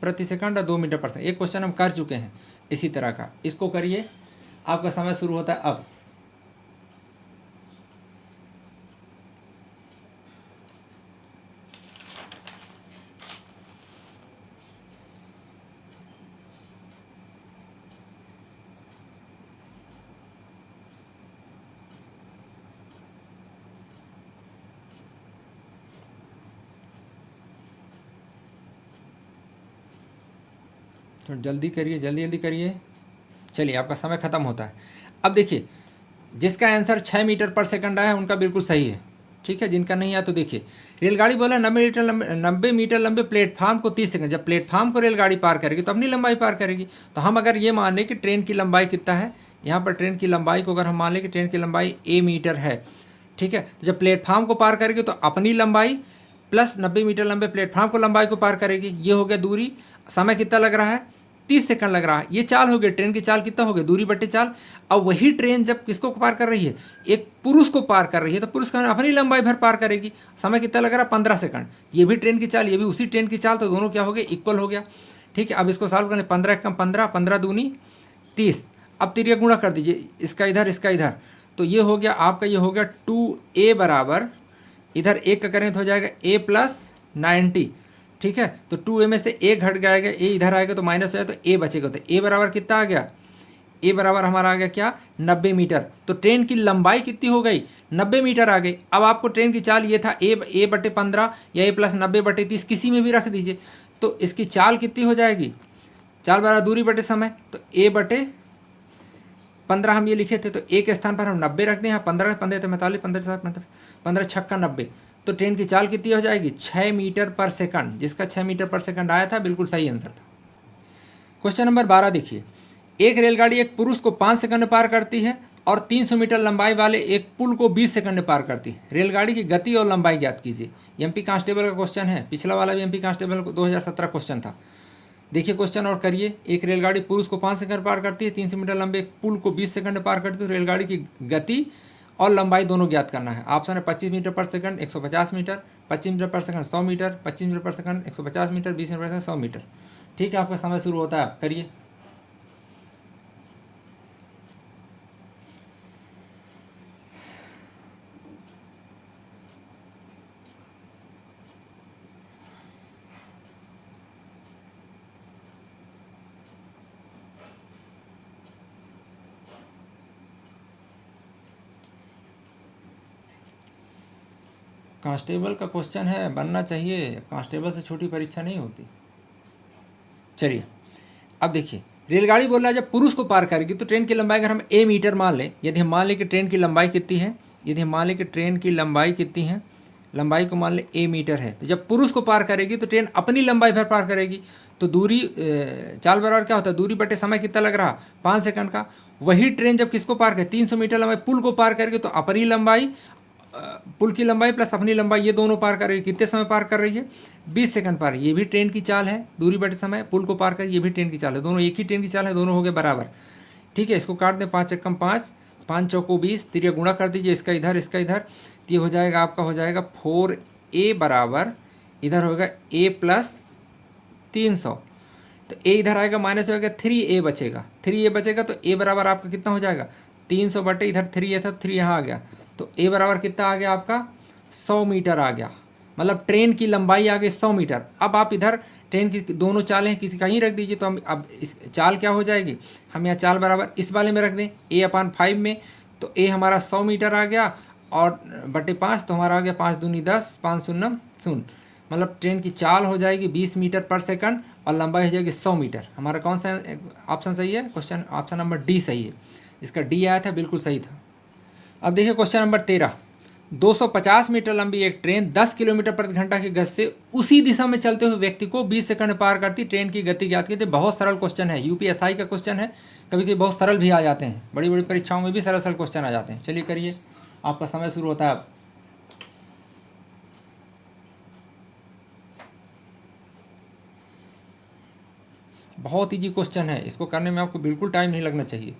प्रति सेकंड और 2 मीटर पर सेकंड। एक क्वेश्चन हम कर चुके हैं इसी तरह का, इसको करिए। आपका समय शुरू होता है अब। तो जल्दी करिए, जल्दी जल्दी करिए। चलिए, आपका समय ख़त्म होता है। अब देखिए, जिसका आंसर 6 मीटर पर सेकंड आया है उनका बिल्कुल सही है, ठीक है। जिनका नहीं आया तो देखिए, रेलगाड़ी बोला 90 मीटर लंबे प्लेटफार्म को 30 सेकंड। जब प्लेटफार्म को रेलगाड़ी पार करेगी तो अपनी लंबाई पार करेगी। तो हम अगर ये मान लें कि ट्रेन की लंबाई कितना है, यहाँ पर ट्रेन की लंबाई को अगर हम मान लें कि ट्रेन की लंबाई a मीटर है, ठीक है। तो जब प्लेटफार्म को पार करेगी तो अपनी लंबाई प्लस 90 मीटर लंबे प्लेटफार्म को लंबाई को पार करेगी। ये हो गया दूरी। समय कितना लग रहा है? 30 सेकंड लग रहा है। ये चाल हो गई, ट्रेन की चाल कितना हो गया? दूरी बटे चाल। अब वही ट्रेन जब किसको पार कर रही है? एक पुरुष को पार कर रही है, तो पुरुष का अपनी लंबाई भर पार करेगी। समय कितना लग रहा है? 15 सेकंड। ये भी ट्रेन की चाल, ये भी उसी ट्रेन की चाल, तो दोनों क्या हो गए? इक्वल हो गया, ठीक है। अब इसको सॉल्व करें, 15 कम 15, 15 दूनी 30। अब तिरिया गुणा कर दीजिए, इसका इधर इसका इधर, तो ये हो गया आपका, ये हो गया 2a बराबर, इधर एक का करें तो हो जाएगा a प्लस 90, ठीक है। तो 2a में से a घट जाएगा, a इधर आएगा तो माइनस हो जाएगा, तो a बचेगा। तो a बराबर कितना आ गया? a बराबर हमारा आ गया क्या? 90 मीटर। तो ट्रेन की लंबाई कितनी हो गई? 90 मीटर आ गई। अब आपको ट्रेन की चाल ये था a बटे 15 या a प्लस 90 बटे 30, किसी में भी रख दीजिए। तो इसकी चाल कितनी हो जाएगी? चाल बराबर दूरी बटे समय, तो a बटे 15 हम ये लिखे थे, तो a के स्थान पर हम 90 रख दें। यहाँ 15 15 तो 45, 15 छक्का 90। तो ट्रेन की चाल कितनी हो जाएगी? 6 मीटर पर सेकंड। जिसका 6 मीटर पर सेकंड आया था बिल्कुल सही आंसर था। क्वेश्चन नंबर 12 देखिए, एक रेलगाड़ी एक पुरुष को 5 सेकंड में पार करती है और 300 मीटर लंबाई वाले एक पुल को 20 सेकंड में पार करती है। रेलगाड़ी की गति और लंबाई ज्ञात कीजिए। एमपी कांस्टेबल का क्वेश्चन है, पिछला वाला भी एमपी कांस्टेबल 2017 क्वेश्चन था। देखिए क्वेश्चन और करिए। एक रेलगाड़ी पुरुष को 5 सेकंड पार करती है, 300 मीटर लंबे एक पुल को 20 सेकंड में पार करती है। तो रेलगाड़ी की गति और लंबाई दोनों ज्ञात करना है। ऑप्शन है 25 मीटर पर सेकंड 150 मीटर, 25 मीटर पर सेकंड 100 मीटर, 25 मीटर पर सेकंड 150 मीटर, 20 मीटर पर सेकंड 100 मीटर। ठीक है, आपका समय शुरू होता है, आप करिए। कांस्टेबल का क्वेश्चन है, बनना चाहिए। कांस्टेबल से छोटी परीक्षा नहीं होती। चलिए अब देखिए, रेलगाड़ी बोल रहा है जब पुरुष को पार करेगी तो ट्रेन की लंबाई अगर हम a मीटर मान लें, यदि हम मान लें कि ट्रेन की लंबाई कितनी है, यदि हम मान लें कि ट्रेन की लंबाई कितनी है, लंबाई को मान लें a मीटर है, तो जब पुरुष को पार करेगी तो ट्रेन अपनी लंबाई भर पार करेगी। तो दूरी चाल बराबर क्या होता है? दूरी बटे समय कितना लग रहा? 5 सेकंड का। वही ट्रेन जब किसको पार करे? 300 मीटर लंबाई पुल को पार करेगी, तो अपनी लंबाई पुल की लंबाई प्लस अपनी लंबाई ये दोनों पार कर रही है। कितने समय पार कर रही है? 20 सेकंड पार। ये भी ट्रेन की चाल है, दूरी बटे समय, पुल को पार कर, ये भी ट्रेन की चाल है, दोनों एक ही ट्रेन की चाल है, दोनों हो गए बराबर। ठीक है, इसको काट दें, 5 एकम 5, 5 चौको 20, तिरिया गुणा कर दीजिए, इसका इधर इसका इधर, तो ये हो जाएगा आपका, हो जाएगा 4a बराबर, इधर होगा a प्लस 300, तो a इधर आएगा माइनस हो जाएगा, 3a बचेगा, 3a बचेगा। तो a बराबर आपका कितना हो जाएगा? 300 बटे इधर 3 था, 3 यहाँ आ गया, तो a बराबर कितना आ गया आपका? 100 मीटर आ गया। मतलब ट्रेन की लंबाई आ गई 100 मीटर। अब आप इधर ट्रेन की दोनों चालें किसी कहीं रख दीजिए, तो हम अब इस चाल क्या हो जाएगी? हम यहाँ चाल बराबर इस वाले में रख दें a/5 में, तो a हमारा 100 मीटर आ गया और बटे 5, तो हमारा आ गया 5 दूनी 10, 5 शून्य शून्य। मतलब ट्रेन की चाल हो जाएगी 20 मीटर पर सेकंड और लंबाई हो जाएगी 100 मीटर। हमारा कौन सा ऑप्शन सही है? क्वेश्चन ऑप्शन नंबर डी सही है। इसका डी आया था, बिल्कुल सही था। अब देखिए क्वेश्चन नंबर 13, 250 मीटर लंबी एक ट्रेन 10 किलोमीटर प्रति घंटा की गति से उसी दिशा में चलते हुए व्यक्ति को 20 सेकंड पार करती। ट्रेन की गति ज्ञात कीजिए। बहुत सरल क्वेश्चन है, यूपीएसआई का क्वेश्चन है, कभी कभी बहुत सरल भी आ जाते हैं, बड़ी बड़ी परीक्षाओं में भी सरल सरल क्वेश्चन आ जाते हैं। चलिए करिए, आपका समय शुरू होता है अब। बहुत ईजी क्वेश्चन है, इसको करने में आपको बिल्कुल टाइम नहीं लगना चाहिए।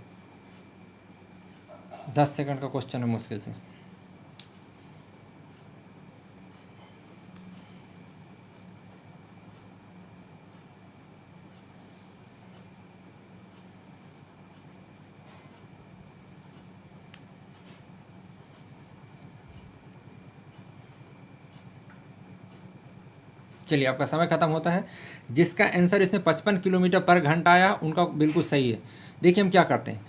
10 सेकंड का क्वेश्चन है मुश्किल से। चलिए आपका समय खत्म होता है। जिसका आंसर इसमें 55 किलोमीटर पर घंटा आया उनका बिल्कुल सही है। देखिए हम क्या करते हैं,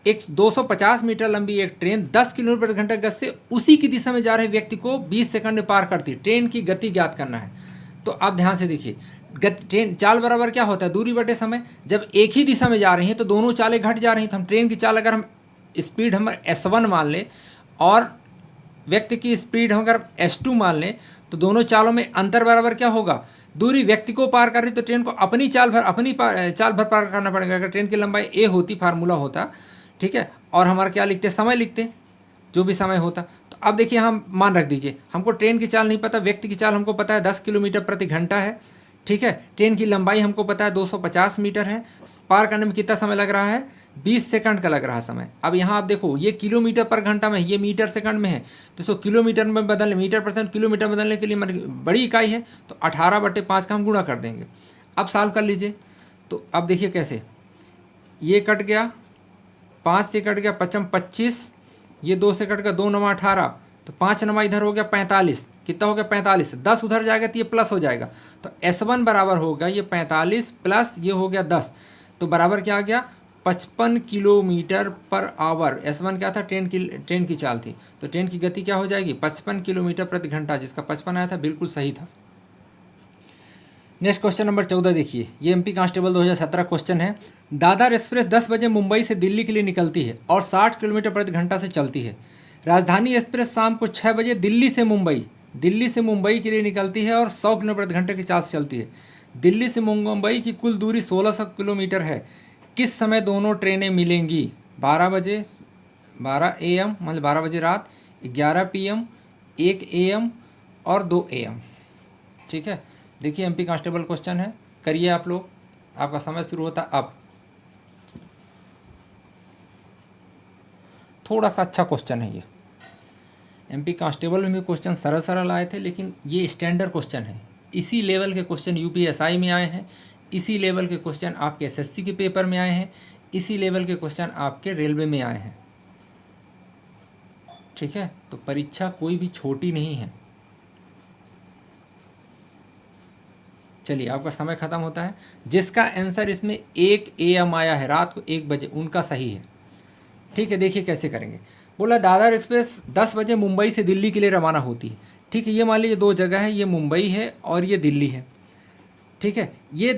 एक 250 मीटर लंबी एक ट्रेन 10 किलोमीटर प्रति घंटा गति से उसी की दिशा में जा रहे व्यक्ति को 20 सेकंड में पार करती है। ट्रेन की गति ज्ञात करना है। तो आप ध्यान से देखिए, ट्रेन चाल बराबर क्या होता है, दूरी बटे समय। जब एक ही दिशा में जा रही हैं तो दोनों चालें घट जा रही हैं। तो हम ट्रेन की चाल अगर हम स्पीड हम S1 मान लें और व्यक्ति की स्पीड हम अगर S2 मान लें तो दोनों चालों में अंतर बराबर क्या होगा, दूरी। व्यक्ति को पार कर रही तो ट्रेन को अपनी चाल भर पार करना पड़ेगा। अगर ट्रेन की लंबाई a होती, फार्मूला होता, ठीक है, और हमारा क्या लिखते, समय लिखते, जो भी समय होता। तो अब देखिए हम मान रख दीजिए, हमको ट्रेन की चाल नहीं पता, व्यक्ति की चाल हमको पता है 10 किलोमीटर प्रति घंटा है, ठीक है। ट्रेन की लंबाई हमको पता है 250 मीटर है। पार करने में कितना समय लग रहा है, 20 सेकंड का लग रहा है समय। अब यहाँ आप देखो, ये किलोमीटर पर घंटा में है, ये मीटर सेकंड में है, तो इसको किलोमीटर में बदलने, मीटर परसेंट किलोमीटर बदलने के लिए बड़ी इकाई है, तो 18/5 का हम गुणा कर देंगे। अब सॉल्व कर लीजिए। तो अब देखिए कैसे, ये कट गया, 5 से कट गया 55 25, ये 2 से कट गया, 2 नमा 18, तो 5 नमा इधर हो गया 45, कितना हो गया 45, 10 उधर जाएगा तो ये प्लस हो जाएगा। तो S1 बराबर होगा ये 45 प्लस ये हो गया 10, तो बराबर क्या आ गया 55 किलोमीटर पर आवर। S1 क्या था, ट्रेन की चाल थी, तो ट्रेन की गति क्या हो जाएगी 55 किलोमीटर प्रति घंटा, जिसका 55 आया था, बिल्कुल सही था। नेक्स्ट क्वेश्चन नंबर 14 देखिए, ये MP कांस्टेबल 2017 क्वेश्चन है। दादर एक्सप्रेस 10 बजे मुंबई से दिल्ली के लिए निकलती है और 60 किलोमीटर प्रति घंटा से चलती है। राजधानी एक्सप्रेस शाम को 6 बजे दिल्ली से मुंबई के लिए निकलती है और 100 किलोमीटर प्रति घंटे की चाल से चलती है। दिल्ली से मुंबई की कुल दूरी 1600 किलोमीटर है। किस समय दोनों ट्रेनें मिलेंगी? 12 बजे, 12 AM मतलब 12 बजे रात, 11 PM, 1 AM और 2 AM। ठीक है, देखिए MP कांस्टेबल क्वेश्चन है, करिए आप लोग, आपका समय शुरू होता अब। थोड़ा सा अच्छा क्वेश्चन है ये। MP कांस्टेबल में भी क्वेश्चन सरल आए थे, लेकिन ये स्टैंडर्ड क्वेश्चन है। इसी लेवल के क्वेश्चन UPSI में आए हैं, इसी लेवल के क्वेश्चन आपके SSC के पेपर में आए हैं, इसी लेवल के क्वेश्चन आपके रेलवे में आए हैं। ठीक है, तो परीक्षा कोई भी छोटी नहीं है। चलिए आपका समय खत्म होता है। जिसका आंसर इसमें 1 AM आया है, रात को 1 बजे, उनका सही है। ठीक है, देखिए कैसे करेंगे। बोला दादर एक्सप्रेस 10 बजे मुंबई से दिल्ली के लिए रवाना होती है। ठीक है, ये मान लीजिए 2 जगह है, ये मुंबई है और ये दिल्ली है। ठीक है, ये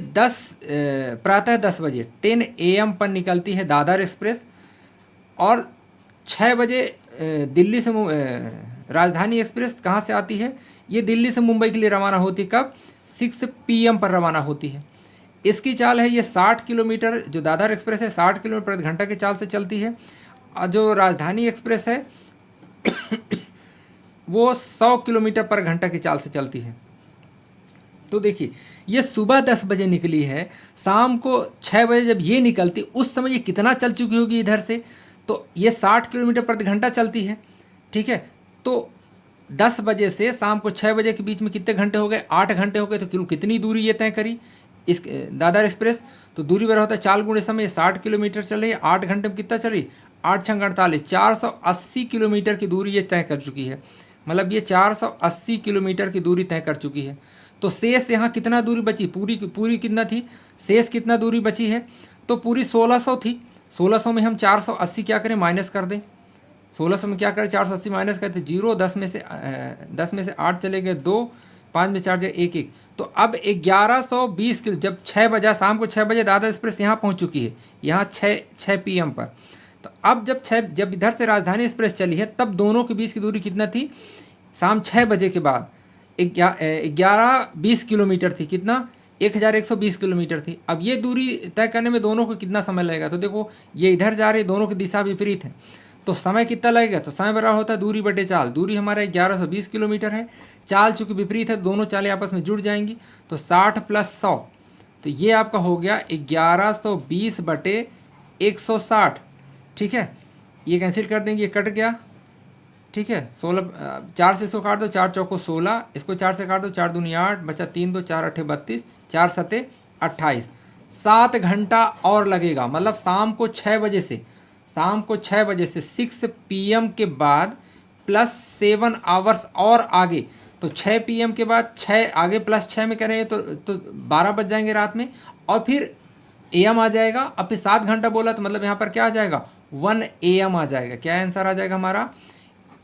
प्रातः 10 बजे 10 AM पर निकलती है दादर एक्सप्रेस और 6 बजे दिल्ली से राजधानी एक्सप्रेस कहाँ से आती है, ये दिल्ली से मुंबई के लिए रवाना होती है। कब? 6 PM पर रवाना होती है। इसकी चाल है ये 60 किलोमीटर, जो दादर एक्सप्रेस है 60 किलोमीटर प्रति घंटा की चाल से चलती है, और जो राजधानी एक्सप्रेस है वो 100 किलोमीटर पर घंटा की चाल से चलती है। तो देखिए ये सुबह 10 बजे निकली है, शाम को 6 बजे जब ये निकलती, उस समय ये कितना चल चुकी होगी इधर से, तो ये 60 किलोमीटर प्रति घंटा चलती है। ठीक है, तो 10 बजे से शाम को 6 बजे के बीच में कितने घंटे हो गए? 8 घंटे हो गए। तो कितनी दूरी ये तय करी इस दादर एक्सप्रेस? तो दूरी बराबर होता है 4 गुणे समय, 60 किलोमीटर चल रही है, 8 घंटे में कितना चल रही? 8 6 48, 480 किलोमीटर की दूरी ये तय कर चुकी है। मतलब ये 480 किलोमीटर की दूरी तय कर चुकी है। तो शेष यहाँ कितना दूरी बची? पूरी कितना थी? शेष कितना दूरी बची है? तो पूरी 1600 थी। 1600 में हम 480 क्या करें? माइनस कर दें। 1600 में क्या करें? 480 माइनस करते 0, 10 में से 8 चले गए 2, 5 में 4 गए 1 1। तो अब 1120 किलो, जब 6 बजे, शाम को 6 बजे दादर एक्सप्रेस यहाँ पहुँच चुकी है, यहाँ 6 PM पर। तो अब जब इधर से राजधानी एक्सप्रेस चली है, तब दोनों के बीच की दूरी कितना थी? शाम 6 बजे के बाद 1120 किलोमीटर थी। कितना? 1120 किलोमीटर थी। अब ये दूरी तय करने में दोनों को कितना समय लगेगा? तो देखो ये इधर जा रही है, दोनों की दिशा विपरीत है, तो समय कितना लगेगा? तो समय बराबर होता है दूरी बटे चाल। दूरी हमारा 1120 किलोमीटर है, चाल चूँकि विपरीत है, दोनों चालें आपस में जुड़ जाएंगी, तो 60 + 100, तो ये आपका हो गया 1120 बटे 160। ठीक है, ये कैंसिल कर देंगे, ये कट गया। ठीक है, 16, 4 से इसको काट दो, 4 चौको 16, इसको 4 से काट दो, 4 दूनी 8, बचा 3 2, 4 8 32, 4 7 28। 7 घंटा और लगेगा। मतलब शाम को 6 बजे से 6 PM के बाद +7 आवर्स और आगे तो 6 PM के बाद 6 आगे प्लस 6 में करेंगे तो 12 बज जाएंगे रात में, और फिर AM आ जाएगा। अब फिर 7 घंटा बोला तो मतलब यहाँ पर क्या आ जाएगा 1 AM आ जाएगा। क्या आंसर आ जाएगा हमारा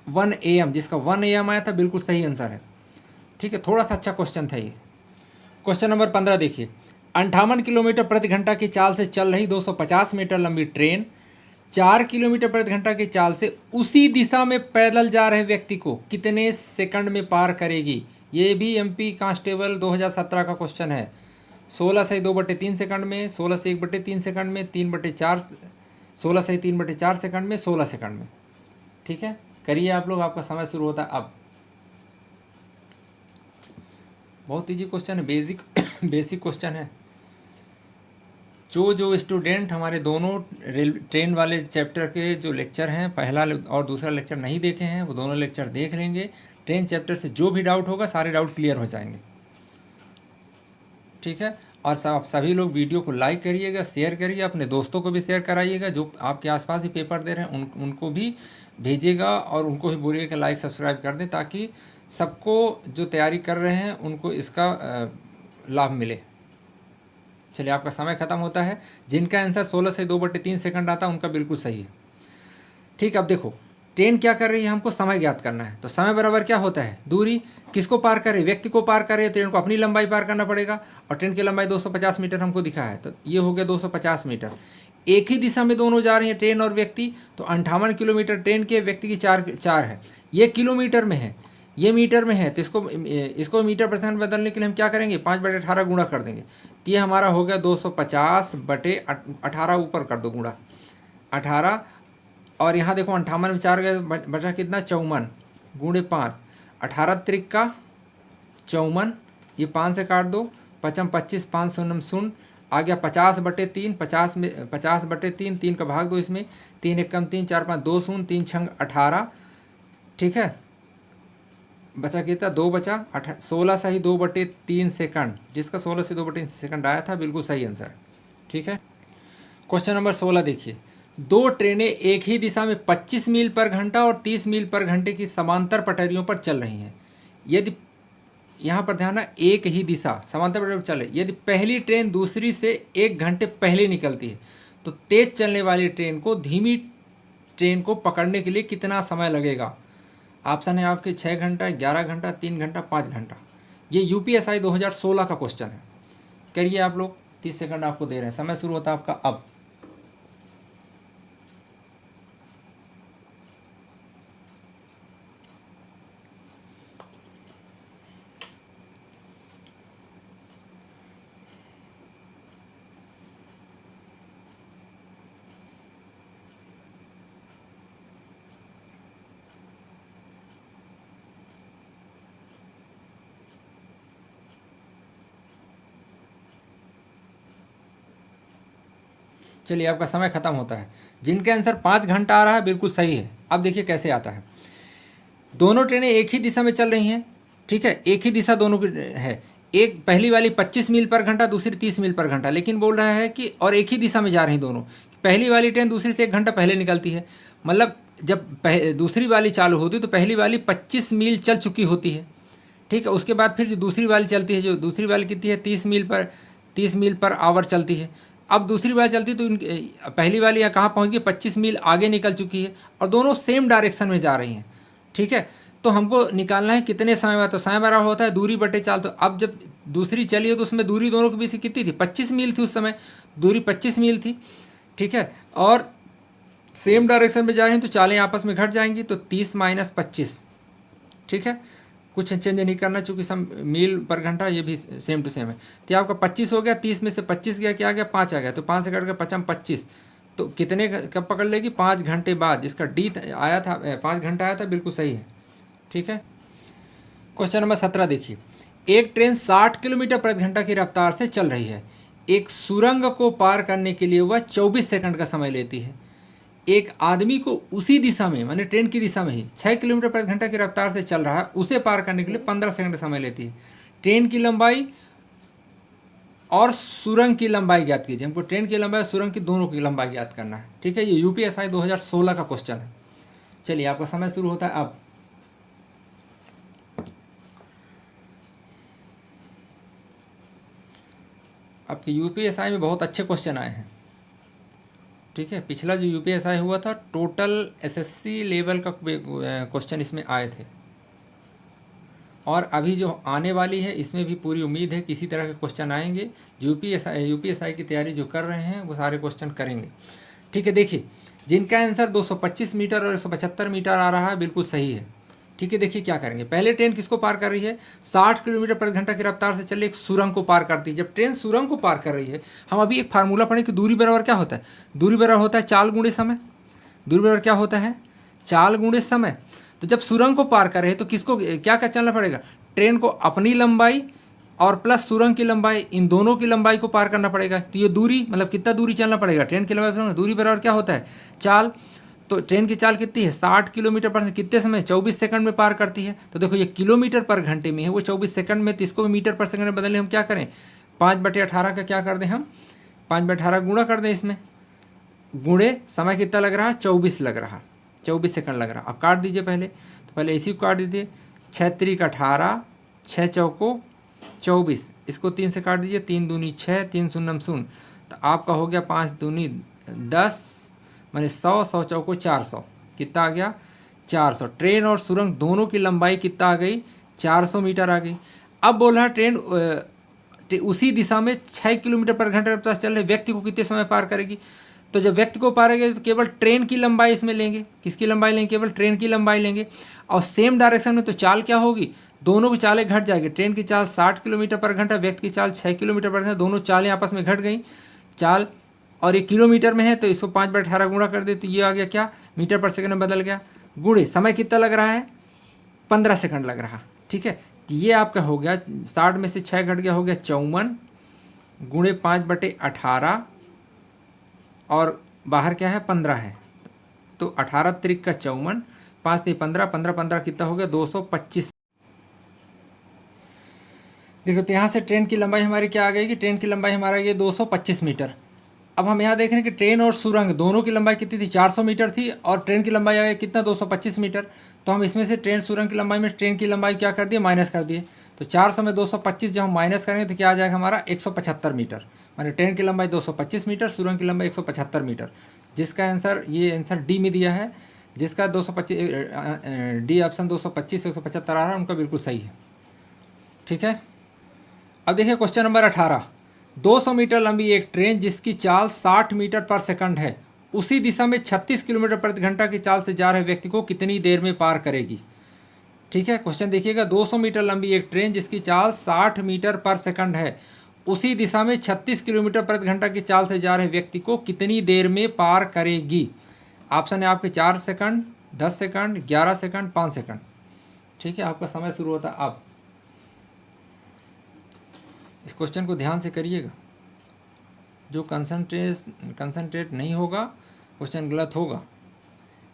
1 AM, जिसका 1 AM आया था बिल्कुल सही आंसर है। ठीक है, थोड़ा सा अच्छा क्वेश्चन था ये। क्वेश्चन नंबर 15 देखिए, 58 किलोमीटर प्रति घंटा की चाल से चल रही 250 मीटर लंबी ट्रेन 4 किलोमीटर प्रति घंटा की चाल से उसी दिशा में पैदल जा रहे व्यक्ति को कितने सेकंड में पार करेगी। ये भी MP कांस्टेबल 2017 का क्वेश्चन है। 16 सही 2/3 सेकंड में, 16 से 1/3 सेकंड में, 3/4, 16 सही 3/4 सेकंड में, 16 सेकंड में। ठीक है, करिए आप लोग, आपका समय शुरू होता है अब। बहुत इजी क्वेश्चन है, बेसिक क्वेश्चन है। जो स्टूडेंट हमारे दोनों ट्रेन वाले चैप्टर के जो लेक्चर हैं, पहला और दूसरा लेक्चर नहीं देखे हैं, वो दोनों लेक्चर देख लेंगे। ट्रेन चैप्टर से जो भी डाउट होगा सारे डाउट क्लियर हो जाएंगे। ठीक है, और सभी लोग वीडियो को लाइक करिएगा, शेयर करिए, अपने दोस्तों को भी शेयर कराइएगा। जो आपके आसपास भी पेपर दे रहे हैं उनको भी भेजिएगा, और उनको भी बोलिएगा कि लाइक सब्सक्राइब कर दें, ताकि सबको जो तैयारी कर रहे हैं उनको इसका लाभ मिले। चलिए, आपका समय ख़त्म होता है। जिनका आंसर 16 से 2/3 सेकंड आता है उनका बिल्कुल सही है। ठीक, अब देखो ट्रेन क्या कर रही है, हमको समय ज्ञात करना है। तो समय बराबर क्या होता है, दूरी। किसको पार करे, व्यक्ति को पार करे, ट्रेन को अपनी लंबाई पार करना पड़ेगा, और ट्रेन की लंबाई 250 मीटर हमको दिखा है, तो ये हो गया 250 मीटर। एक ही दिशा में दोनों जा रही हैं, ट्रेन और व्यक्ति, तो 58 किलोमीटर ट्रेन के, व्यक्ति की 4 है। ये किलोमीटर में है, ये मीटर में है, तो इसको मीटर परसेंट बदलने के लिए हम क्या करेंगे, 5/18 गुणा कर देंगे। तो ये हमारा हो गया 250/18, ऊपर कर दो गुणा 18, और यहाँ देखो 58 में 4 गए, बचा कितना 54 गुणे 5, 18 त्रिका 54, ये 5 से काट दो, 55 25, 5 शून्य 0, आ गया 50/3, 50 में 50/3, 3 का भाग दो इसमें, 3 एकम 3, 4 5 2 शून्य, 3 छंग 18। ठीक है, बचा कितना 2 बचा 16 सही 2/3 सेकंड, जिसका 16 से 2/3 सेकंड आया था बिल्कुल सही आंसर। ठीक है, क्वेश्चन नंबर 16 देखिए, 2 ट्रेनें एक ही दिशा में 25 मील पर घंटा और 30 मील पर घंटे की समांतर पटरियों पर चल रही हैं। यदि यहाँ पर ध्यान है, एक ही दिशा समांतर पटरियों पर चले, यदि पहली ट्रेन दूसरी से 1 घंटे पहले निकलती है तो तेज चलने वाली ट्रेन को धीमी ट्रेन को पकड़ने के लिए कितना समय लगेगा। ऑप्शन है आपके 6 घंटा, 11 घंटा, 3 घंटा, 5 घंटा। ये UPSI 2016 का क्वेश्चन है। करिए आप लोग, 30 सेकंड आपको दे रहे हैं, समय शुरू होता है आपका अब। चलिए, आपका समय खत्म होता है। जिनका आंसर 5 घंटा आ रहा है बिल्कुल सही है। अब देखिए कैसे आता है। दोनों ट्रेनें एक ही दिशा में चल रही हैं। ठीक है, एक ही दिशा दोनों की है। एक पहली वाली 25 मील पर घंटा, दूसरी 30 मील पर घंटा, लेकिन बोल रहा है कि और एक ही दिशा में जा रही दोनों। पहली वाली ट्रेन दूसरी से 1 घंटा पहले निकलती है, मतलब जब दूसरी वाली चालू होती है तो पहली वाली 25 मील चल चुकी होती है। ठीक है, उसके बाद फिर जो दूसरी वाली चलती है, जो दूसरी वाली कितनी है 30 मील पर आवर चलती है। अब दूसरी वाली चलती तो पहली वाली यहाँ कहाँ पहुँच गई, 25 मील आगे निकल चुकी है, और दोनों सेम डायरेक्शन में जा रही हैं। ठीक है, तो हमको निकालना है कितने समय बाद। तो समय बराबर होता है दूरी बटे चाल। तो अब जब दूसरी चली है तो उसमें दूरी दोनों के बीच कितनी थी, 25 मील थी। उस समय दूरी 25 मील थी। ठीक है, और सेम डायरेक्शन में जा रही हैं तो चालें आपस में घट जाएंगी, तो 30 - 25। ठीक है, कुछ चेंज नहीं करना, चूँकि सब मील पर घंटा ये भी सेम टू सेम है। तो आपका 25 हो गया, 30 में से 25 गया, क्या आ गया 5 आ गया, तो 5 से कट गया 25। तो कितने कब पकड़ लेगी, 5 घंटे बाद। जिसका डी आया था 5 घंटा आया था, बिल्कुल सही है। ठीक है, क्वेश्चन नंबर 17 देखिए, एक ट्रेन 60 किलोमीटर प्रति घंटा की रफ्तार से चल रही है। एक सुरंग को पार करने के लिए वह 24 सेकंड का समय लेती है। एक आदमी को उसी दिशा में, माने ट्रेन की दिशा में ही 6 किलोमीटर प्रति घंटा की रफ्तार से चल रहा है, उसे पार करने के लिए 15 सेकंड का समय लेती है। ट्रेन की लंबाई और सुरंग की लंबाई ज्ञात कीजिए। हमको ट्रेन की लंबाई और सुरंग की दोनों की लंबाई ज्ञात करना है। ठीक है, ये UPSI 2016 का क्वेश्चन है। चलिए, आपका समय शुरू होता है अब। आपके यूपीएसआई में बहुत अच्छे क्वेश्चन आए हैं। ठीक है, पिछला जो यूपीएसआई हुआ था टोटल एसएससी लेवल का क्वेश्चन इसमें आए थे, और अभी जो आने वाली है इसमें भी पूरी उम्मीद है किसी तरह के क्वेश्चन आएंगे। जो यूपीएसआई की तैयारी जो कर रहे हैं वो सारे क्वेश्चन करेंगे। ठीक है, देखिए जिनका आंसर 225 मीटर और 175 मीटर आ रहा है बिल्कुल सही है। ठीक है, देखिए क्या करेंगे। पहले ट्रेन किसको पार कर रही है, 60 किलोमीटर प्रति घंटा की रफ्तार से चल एक सुरंग को पार करती है। जब ट्रेन सुरंग को पार कर रही है, हम अभी एक फार्मूला पढ़ें कि दूरी बराबर क्या होता है, दूरी बराबर होता है चाल गुणे समय। दूरी बराबर क्या होता है, चाल गुणे समय। तो जब सुरंग को पार कर रहे हैं तो किसको क्या क्या चलना पड़ेगा, ट्रेन को अपनी लंबाई और प्लस सुरंग की लंबाई, इन दोनों की लंबाई को पार करना पड़ेगा। तो ये दूरी मतलब कितना दूरी चलना पड़ेगा, ट्रेन की लंबाई दूरी बराबर क्या होता है, चाल। तो ट्रेन की चाल कितनी है, 60 किलोमीटर पर कितने समय, 24 सेकंड में पार करती है। तो देखो ये किलोमीटर पर घंटे में है, वो 24 सेकंड में, तो इसको भी मीटर पर सेकंड में बदलने हम क्या करें, 5/18 का क्या कर दें हम, 5/18 गुणा कर दें इसमें, गुणे समय कितना लग रहा है, 24 लग रहा, 24 सेकंड लग रहा। अब काट दीजिए पहले, तो पहले इसी को काट दीजिए, 6 त्रिक 18, 6 चौको 24, इसको 3 से काट दीजिए, 3 दूनी 6, 3 शून्यम शून्य, तो आपका हो गया 5 दूनी 10, माने 100, 100 चौको 400, कितना आ गया 400। ट्रेन और सुरंग दोनों की लंबाई कितना आ गई, 400 मीटर आ गई। अब बोल रहा है ट्रेन उसी दिशा में 6 किलोमीटर पर घंटे रफ्तार से चल रहे व्यक्ति को कितने समय पार करेगी। तो जब व्यक्ति को पार करेगी तो केवल ट्रेन की लंबाई इसमें लेंगे, किसकी लंबाई लेंगे, केवल ट्रेन की लंबाई लेंगे। और सेम डायरेक्शन में तो चाल क्या होगी, दोनों की चालें घट जाएगी। ट्रेन की चाल 60 किलोमीटर पर घंटा, व्यक्ति की चाल 6 किलोमीटर पर घंटा, दोनों चालें आपस में घट गई चाल, और ये किलोमीटर में है तो इसको 5/18 गुणा कर दे, तो ये आ गया क्या, मीटर पर सेकंड में बदल गया। गुणे समय कितना लग रहा है, 15 सेकंड लग रहा। ठीक है, तो ये आपका हो गया 60 में से 6 घट गया, हो गया 54, गुणे 5/18, और बाहर क्या है 15 है, तो 18 त्रिक का 54, 5 3 15, 15 15 कितना हो गया 225। देखो तो यहाँ से ट्रेन की लंबाई हमारी क्या आ गई कि ट्रेन की लंबाई हमारा ये 225 मीटर। अब हम यहाँ देख रहे हैं कि ट्रेन और सुरंग दोनों की लंबाई कितनी थी, 400 मीटर थी, और ट्रेन की लंबाई आ गई कितना 225 मीटर। तो हम इसमें से ट्रेन सुरंग की लंबाई में ट्रेन की लंबाई क्या कर दिए, माइनस कर दिए। तो 400 में 225 जब हम माइनस करेंगे तो क्या आ जाएगा हमारा 175 मीटर। माने ट्रेन की लंबाई 225 मीटर, सुरंग की लंबाई 175 मीटर। जिसका आंसर ये आंसर डी में दिया है, जिसका 225 डी ऑप्शन 225 175 आ रहा है, उनका बिल्कुल सही है। ठीक है, अब देखिए क्वेश्चन नंबर 18, 200 मीटर लंबी एक ट्रेन जिसकी चाल 60 मीटर पर सेकंड है, उसी दिशा में 36 किलोमीटर प्रति घंटा की चाल से जा रहे व्यक्ति को कितनी देर में पार करेगी। ठीक है, क्वेश्चन देखिएगा, 200 मीटर लंबी एक ट्रेन जिसकी चाल 60 मीटर पर सेकंड है, उसी दिशा में 36 किलोमीटर प्रति घंटा की चाल से जा रहे व्यक्ति को कितनी देर में पार करेगी। ऑप्शन है आपके 4 सेकंड, 10 सेकंड, 11 सेकंड, 5 सेकंड। ठीक है, आपका समय शुरू होता है अब। इस क्वेश्चन को ध्यान से करिएगा, जो कंसंट्रेट नहीं होगा क्वेश्चन गलत होगा।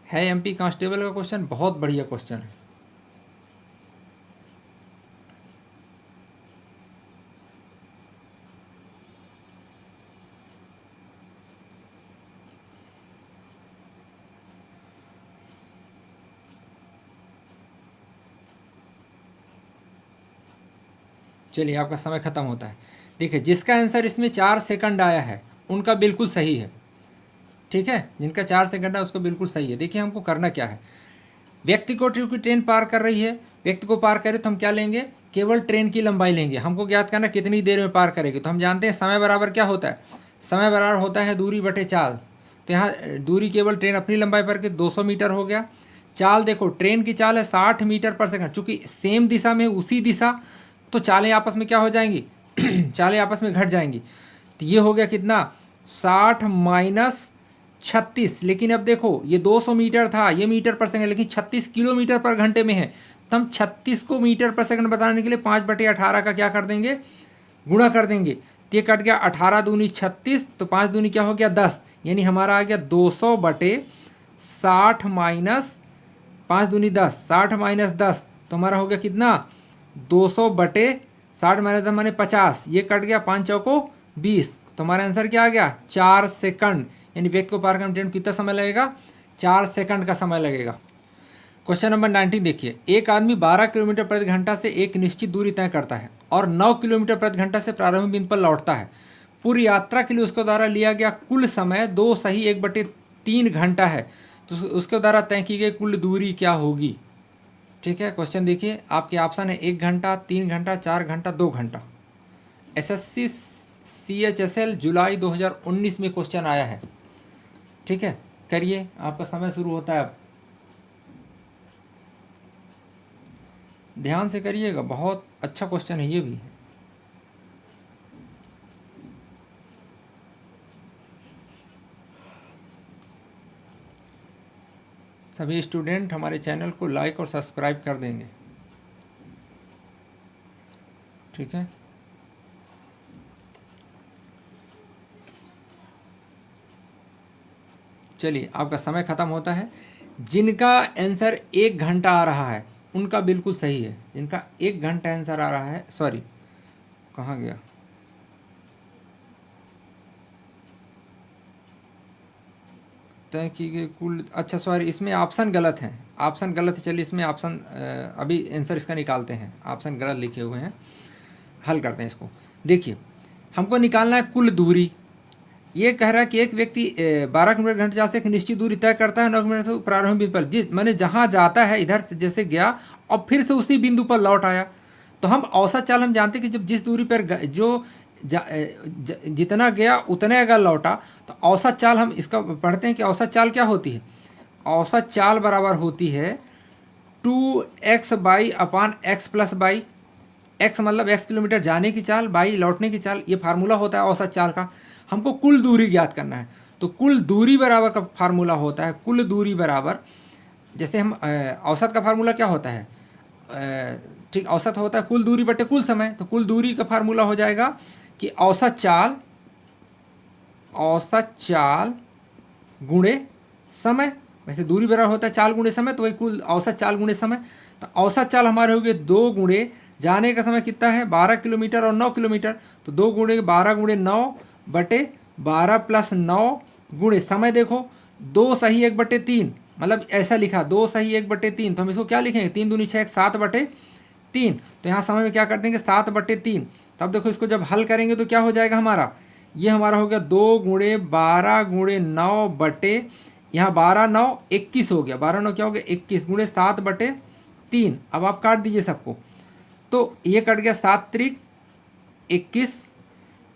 है एमपी कांस्टेबल का क्वेश्चन, बहुत बढ़िया क्वेश्चन है। चलिए, आपका समय खत्म होता है। देखिए, जिसका आंसर इसमें 4 सेकंड आया है उनका बिल्कुल सही है। ठीक है, जिनका 4 सेकंड है उसको बिल्कुल सही है। देखिए हमको करना क्या है, व्यक्ति को क्योंकि ट्रेन पार कर रही है, व्यक्ति को पार करे तो हम क्या लेंगे, केवल ट्रेन की लंबाई लेंगे। हमको ज्ञात करना कितनी देर में पार करेगी। तो हम जानते हैं समय बराबर क्या होता है, समय बराबर होता है दूरी बटे चाल। तो यहाँ दूरी केवल ट्रेन अपनी लंबाई पर के 200 मीटर हो गया। चाल देखो, ट्रेन की चाल है 60 मीटर पर सेकंड, चूँकि सेम दिशा में उसी दिशा, तो चालें आपस में क्या हो जाएंगी चालें आपस में घट जाएंगी। तो ये हो गया कितना 60 माइनस 36। लेकिन अब देखो ये 200 मीटर था, ये मीटर पर सेकंड, लेकिन 36 किलोमीटर पर घंटे में है। तो हम 36 को मीटर पर सेकंड बताने के लिए 5/18 का क्या कर देंगे, गुणा कर देंगे। तो ये कट गया 18 दूनी 36, तो 5 दूनी क्या हो गया 10, यानी हमारा आ गया 200/60 माइनस 5 दूनी 10, 60 माइनस 10, तो हमारा हो गया कितना 200/60 माइनस 10 माने 50। ये कट गया 5 चौको 20, तो हमारा आंसर क्या आ गया 4 सेकंड। यानी व्यक्ति को पार करने में कितना समय लगेगा, 4 सेकंड का समय लगेगा। क्वेश्चन नंबर 19 देखिए, एक आदमी 12 किलोमीटर प्रति घंटा से एक निश्चित दूरी तय करता है और 9 किलोमीटर प्रति घंटा से प्रारंभिक बिंदु पर लौटता है। पूरी यात्रा के लिए उसके द्वारा लिया गया कुल समय 2 सही 1/3 घंटा है, तो उसके द्वारा तय की गई कुल दूरी क्या होगी। ठीक है, क्वेश्चन देखिए, आपके ऑप्शन है 1 घंटा, 3 घंटा, 4 घंटा, 2 घंटा। SSC CHSL जुलाई 2019 में क्वेश्चन आया है। ठीक है, करिए, आपका समय शुरू होता है अब। ध्यान से करिएगा, बहुत अच्छा क्वेश्चन है ये भी। सभी स्टूडेंट हमारे चैनल को लाइक और सब्सक्राइब कर देंगे। ठीक है, चलिए, आपका समय ख़त्म होता है। जिनका आंसर 1 घंटा आ रहा है उनका बिल्कुल सही है। जिनका 1 घंटा आंसर आ रहा है, सॉरी कहाँ गया, तय की गई कुल, अच्छा सॉरी, इसमें ऑप्शन गलत है, ऑप्शन गलत है। चलिए इसमें ऑप्शन अभी आंसर इसका निकालते हैं, ऑप्शन गलत लिखे हुए हैं, हल करते हैं इसको। देखिए, हमको निकालना है कुल दूरी। ये कह रहा है कि एक व्यक्ति 12 किलोमीटर घंटे से एक निश्चित दूरी तय करता है 9 किलोमीटर से प्रारंभिक बिंदु पर, जिस मैंने जहाँ जाता है इधर से जैसे गया और फिर से उसी बिंदु पर लौट आया, तो हम औसत चाल हम जानते हैं कि जब जिस दूरी पर जो जितना गया उतने अगर लौटा तो औसत चाल, हम इसका पढ़ते हैं कि औसत चाल क्या होती है। औसत चाल बराबर होती है 2x/x + y। x मतलब x किलोमीटर जाने की चाल, y लौटने की चाल, ये फार्मूला होता है औसत चाल का। हमको कुल दूरी ज्ञात करना है, तो कुल दूरी बराबर का फार्मूला होता है, कुल दूरी बराबर, जैसे हम औसत का फार्मूला क्या होता है, ठीक, औसत होता है कुल दूरी बटे कुल समय। तो कुल दूरी का फार्मूला हो जाएगा कि औसत चाल गुणे समय। वैसे दूरी बराबर होता है चाल गुणे समय, तो वही कुल औसत चाल गुणे समय। तो औसत चाल हमारे हो गए 2 गुणे जाने का समय कितना है 12 किलोमीटर और 9 किलोमीटर, तो 2 गुणे 12 गुणे 9 बटे 12 + 9 गुणे समय। देखो 2 सही 1/3, मतलब ऐसा लिखा 2 सही 1/3, तो हम इसको क्या लिखेंगे 3 दूनी 6 7/3। तो यहाँ समय में क्या कर देंगे 7/3। तब देखो इसको जब हल करेंगे तो क्या हो जाएगा हमारा, ये हमारा हो गया 2 गुणे 12 गुणे 9 बटे, यहाँ 12 9 21 हो गया, 12 9 क्या हो गया 21 गुणे 7/3। अब आप काट दीजिए सबको, तो ये कट गया 7 त्रिक 21,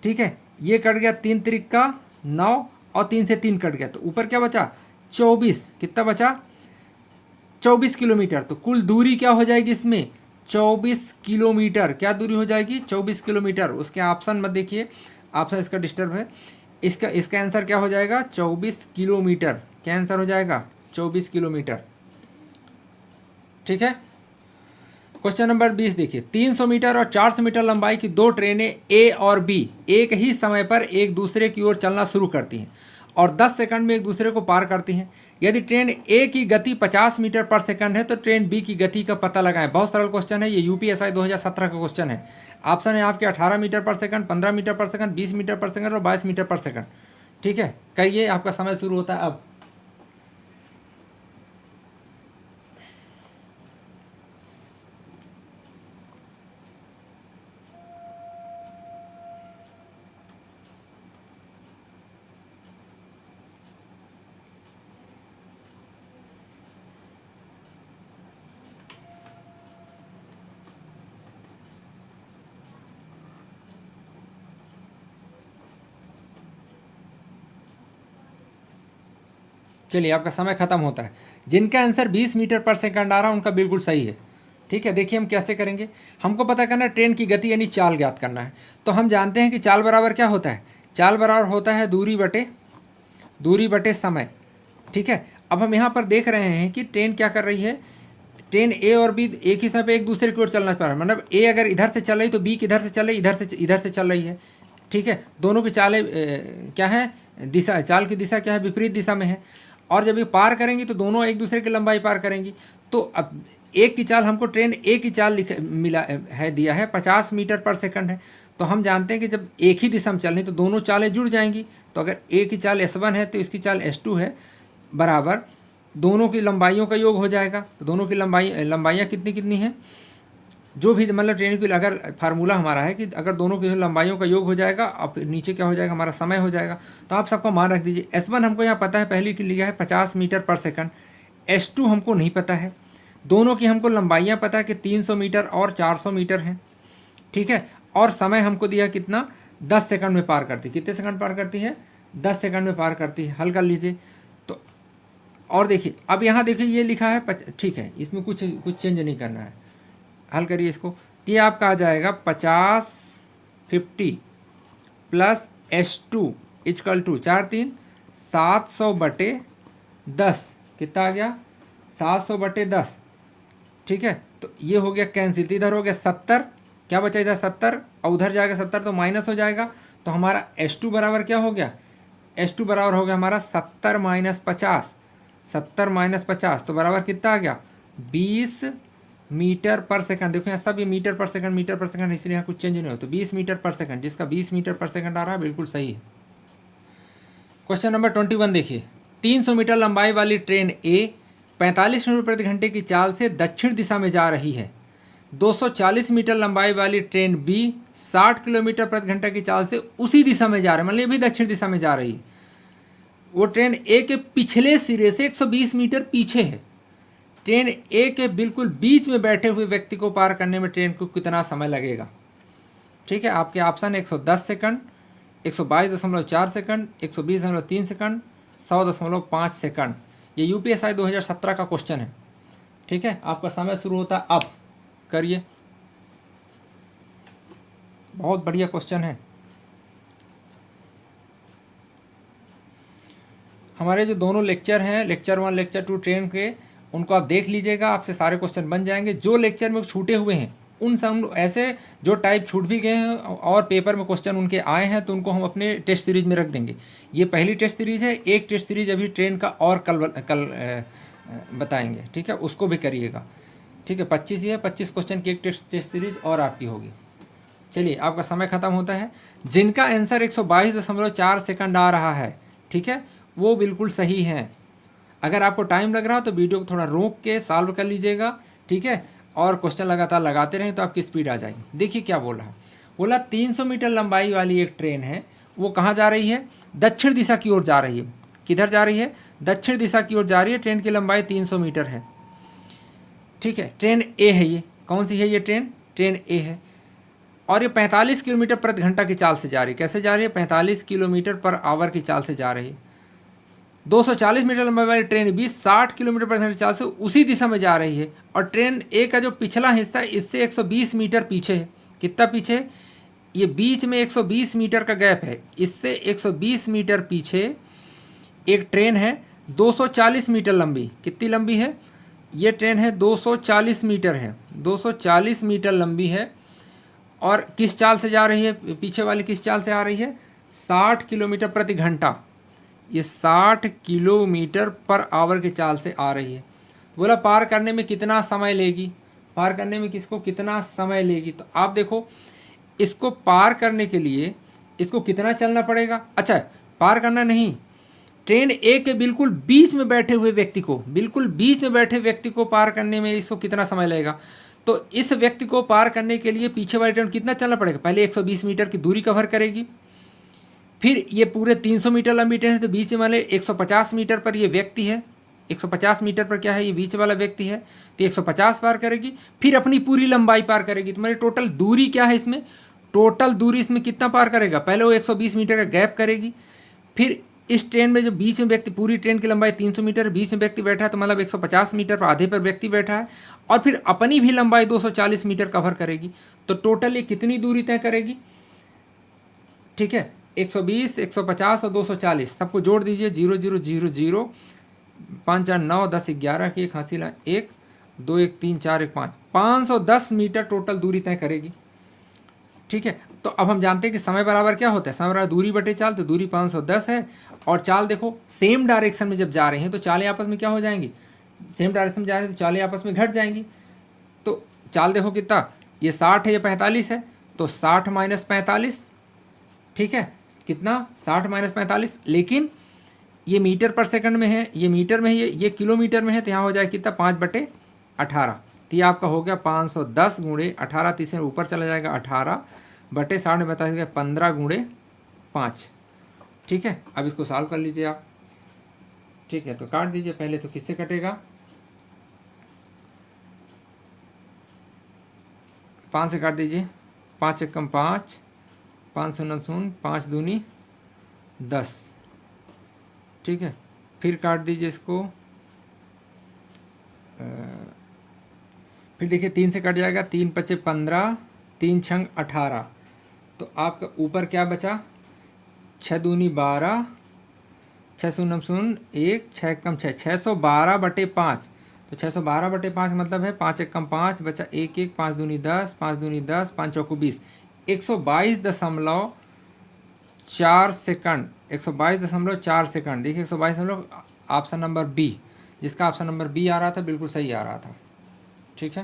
ठीक है, ये कट गया 3 त्रिक का 9 और 3 से 3 कट गया, तो ऊपर क्या बचा 24। कितना बचा 24 किलोमीटर। तो कुल दूरी क्या हो जाएगी इसमें 24 किलोमीटर। क्या दूरी हो जाएगी 24 किलोमीटर। उसके ऑप्शन मत देखिए, ऑप्शन इसका डिस्टर्ब है। इसका आंसर क्या हो जाएगा 24 किलोमीटर। क्या आंसर हो जाएगा 24 किलोमीटर। ठीक है, क्वेश्चन नंबर 20 देखिए, 300 मीटर और 400 मीटर लंबाई की 2 ट्रेनें ए और बी एक ही समय पर एक दूसरे की ओर चलना शुरू करती हैं और 10 सेकंड में एक दूसरे को पार करती हैं। यदि ट्रेन ए की गति 50 मीटर पर सेकंड है तो ट्रेन बी की गति का पता लगाएं। बहुत सरल क्वेश्चन है ये, यूपीएसआई 2017 का क्वेश्चन है। ऑप्शन है आपके 18 मीटर पर सेकंड, 15 मीटर पर सेकंड, 20 मीटर पर सेकंड और 22 मीटर पर सेकंड। ठीक है, कहिए, आपका समय शुरू होता है अब। चलिए, आपका समय खत्म होता है। जिनका आंसर 20 मीटर पर सेकंड आ रहा है उनका बिल्कुल सही है। ठीक है, देखिए हम कैसे करेंगे। हमको पता करना है ट्रेन की गति यानी चाल ज्ञात करना है। तो हम जानते हैं कि चाल बराबर क्या होता है, चाल बराबर होता है दूरी बटे समय। ठीक है, अब हम यहाँ पर देख रहे हैं कि ट्रेन क्या कर रही है, ट्रेन ए और बी एक ही समय पे एक दूसरे की ओर चलना चाह रहा है। मतलब ए अगर इधर से चल रही तो बी किधर से चल रही, इधर से चल रही है। ठीक है, दोनों की चालें क्या है, दिशा, चाल की दिशा क्या है, विपरीत दिशा में है। और जब ये पार करेंगी तो दोनों एक दूसरे की लंबाई पार करेंगी। तो अब एक की चाल, हमको ट्रेन ए की चाल मिला है, दिया है 50 मीटर पर सेकंड है। तो हम जानते हैं कि जब एक ही दिशा में चल रही तो दोनों चालें जुड़ जाएंगी। तो अगर ए की चाल S1 है तो इसकी चाल S2 है, बराबर दोनों की लंबाइयों का योग हो जाएगा। तो दोनों की लंबाइयाँ कितनी कितनी हैं, जो भी मतलब ट्रेन की अगर फार्मूला हमारा है कि अगर दोनों की लंबाइयों का योग हो जाएगा, अब नीचे क्या हो जाएगा, हमारा समय हो जाएगा। तो आप सबको मान रख दीजिए। S1 हमको यहाँ पता है, पहली की लिया है 50 मीटर पर सेकंड। S2 हमको नहीं पता है। दोनों की हमको लंबाइयाँ पता है कि 300 मीटर और 400 मीटर हैं, ठीक है। और समय हमको दिया कितना, 10 सेकंड में पार करती। कितने सेकंड पार करती है, 10 सेकंड में पार करती है। हल कर लीजिए। तो और देखिए, अब यहाँ देखिए ये लिखा है, ठीक है, इसमें कुछ चेंज नहीं करना है। हल करिए इसको। ये आपका आ जाएगा 50 प्लस S2 इजकल टू 4×3 700/10। कितना आ गया, 700/10, ठीक है। तो ये हो गया कैंसिल। तो इधर हो गया 70, क्या बचा इधर 70, और उधर जाएगा 70 तो माइनस हो जाएगा। तो हमारा S2 बराबर क्या हो गया, S2 बराबर हो गया हमारा 70 - 50, 70 - 50 तो बराबर कितना आ गया, 20 मीटर पर सेकंड। देखो यहाँ सब ये मीटर पर सेकंड, इसलिए यहाँ कुछ चेंज नहीं हो। तो 20 मीटर पर सेकंड, जिसका 20 मीटर पर सेकंड आ रहा है, बिल्कुल सही है। क्वेश्चन नंबर 21 देखिए। 300 मीटर लंबाई वाली ट्रेन ए 45 किलोमीटर प्रति घंटे की चाल से दक्षिण दिशा में जा रही है। 240 मीटर लंबाई वाली ट्रेन बी 60 किलोमीटर प्रति घंटे की चाल से उसी दिशा में जा रही है, मतलब ये भी दक्षिण दिशा में जा रही है। वो ट्रेन ए के पिछले सिरे से 120 मीटर पीछे है। ट्रेन ए के बिल्कुल बीच में बैठे हुए व्यक्ति को पार करने में ट्रेन को कितना समय लगेगा, ठीक है। आपके option 110 second, 122.4 second, 120.3 second, 100.5 second. ये UPSI 2017 का क्वेश्चन है, ठीक है। आपका समय शुरू होता है अब, करिए। बहुत बढ़िया क्वेश्चन है। हमारे जो दोनों लेक्चर हैं, लेक्चर 1 लेक्चर 2 ट्रेन के, उनको आप देख लीजिएगा, आपसे सारे क्वेश्चन बन जाएंगे। जो लेक्चर में छूटे हुए हैं उन सब ऐसे जो टाइप छूट भी गए हैं और पेपर में क्वेश्चन उनके आए हैं, तो उनको हम अपने टेस्ट सीरीज में रख देंगे। ये पहली टेस्ट सीरीज है। एक टेस्ट सीरीज अभी ट्रेन का और कल बताएंगे, ठीक है, उसको भी करिएगा, ठीक है। 25 ही है, 25 क्वेश्चन की एक टेस्ट सीरीज और आपकी होगी। चलिए, आपका समय ख़त्म होता है। जिनका आंसर 122.4 सेकंड आ रहा है, ठीक है, वो बिल्कुल सही है। अगर आपको टाइम लग रहा हो तो वीडियो को थोड़ा रोक के सॉल्व कर लीजिएगा, ठीक है, और क्वेश्चन लगातार लगाते रहें तो आपकी स्पीड आ जाएगी। देखिए क्या बोल रहा है, बोला 300 मीटर लंबाई वाली एक ट्रेन है, वो कहाँ जा रही है, दक्षिण दिशा की ओर जा रही है। किधर जा रही है, दक्षिण दिशा की ओर जा रही है। ट्रेन की लंबाई 300 मीटर है, ठीक है। ट्रेन ए है, ये कौन सी है, ये ट्रेन ए है, और ये 45 किलोमीटर प्रति घंटा की चाल से जा रही है। कैसे जा रही है, 45 किलोमीटर पर आवर की चाल से जा रही है। 240 मीटर लंबाई वाली ट्रेन भी 60 किलोमीटर प्रति घंटे की चाल से उसी दिशा में जा रही है। और ट्रेन ए का जो पिछला हिस्सा है इससे 120 मीटर पीछे है। कितना पीछे, ये बीच में 120 मीटर का गैप है, इससे 120 मीटर पीछे एक ट्रेन है 240 मीटर लंबी। कितनी लंबी है, ये ट्रेन है 240 मीटर है, 240 मीटर लंबी है। और किस चाल से जा रही है, पीछे वाली किस चाल से आ रही है, 60 किलोमीटर प्रति घंटा। ये 60 किलोमीटर पर आवर की चाल से आ रही है। बोला पार करने में कितना समय लेगी, पार करने में किसको कितना समय लेगी। तो आप देखो, इसको पार करने के लिए इसको कितना चलना पड़ेगा। अच्छा, पार करना नहीं, ट्रेन ए के बिल्कुल बीच में बैठे हुए व्यक्ति को, बिल्कुल बीच में बैठे व्यक्ति को पार करने में इसको कितना समय लगेगा। तो इस व्यक्ति को पार करने के लिए पीछे वाली ट्रेन कितना चलना पड़ेगा, पहले 120 मीटर की दूरी कवर करेगी, फिर ये पूरे 300 मीटर लंबी ट्रेन है तो बीच वाले 150 मीटर पर ये व्यक्ति है, 150 मीटर पर क्या है, ये बीच वाला व्यक्ति है, तो 150 पार करेगी, फिर अपनी पूरी लंबाई पार करेगी। तो मेरी टोटल दूरी क्या है, इसमें टोटल दूरी इसमें कितना पार करेगा, पहले वो 120 मीटर का गैप करेगी, फिर इस ट्रेन में जो बीच में व्यक्ति, पूरी ट्रेन की लंबाई 300 मीटर, बीच में व्यक्ति बैठा है तो मतलब 150 मीटर पर आधे पर व्यक्ति बैठा है, और फिर अपनी भी लंबाई 240 मीटर कवर करेगी। तो टोटल ये कितनी दूरी तय करेगी, ठीक है, 120, 150 और 240 सबको जोड़ दीजिए, 0 0 0 0 5 4 9 10 11 की एक हासिल 1 2 1 3 4 1 5 510 मीटर टोटल दूरी तय करेगी, ठीक है। तो अब हम जानते हैं कि समय बराबर क्या होता है, समय बराबर दूरी बटे चाल, तो दूरी 510 है। और चाल देखो सेम डायरेक्शन में जब जा रहे हैं तो चालें आपस में क्या हो जाएंगी, सेम डायरेक्शन में जा रहे हैं तो चालें आपस में घट जाएंगी। तो चाल देखो कितना, ये 60 है, ये 45 है, तो 60 - 45, ठीक है, कितना 60 - 45, लेकिन ये मीटर पर सेकंड में है, ये मीटर में है, ये किलोमीटर में है, तो यहाँ हो जाए कितना 5/18, तो ये आपका हो गया 510 गुणे 18, तीसरे ऊपर चला जाएगा 18 बटे 60 में बताइएगा 15 गुणे 5। ठीक है, अब इसको सॉल्व कर लीजिए आप। ठीक है, तो काट दीजिए। पहले तो किससे कटेगा, 5 से काट दीजिए। 5 एकम 5, 5 शून्य शून्य, 5 दूनी 10। ठीक है, फिर काट दीजिए इसको। फिर देखिए 3 से कट जाएगा, 3 पचे 15, 3 छंग 18। तो आपका ऊपर क्या बचा, 6 दूनी 12, 6 शून्य शून्य 1, 6 एकम 6, 612 बटे 5। तो 612 बटे 5 मतलब है 5 एकम 5 बचा 1 1, 5 दूनी 10, 5 दूनी 10, 5 चौको 20, 122.4 सेकंड, 122.4 सेकंड। देखिए 122 ऑप्शन नंबर बी, जिसका ऑप्शन नंबर बी आ रहा था बिल्कुल सही आ रहा था। ठीक है,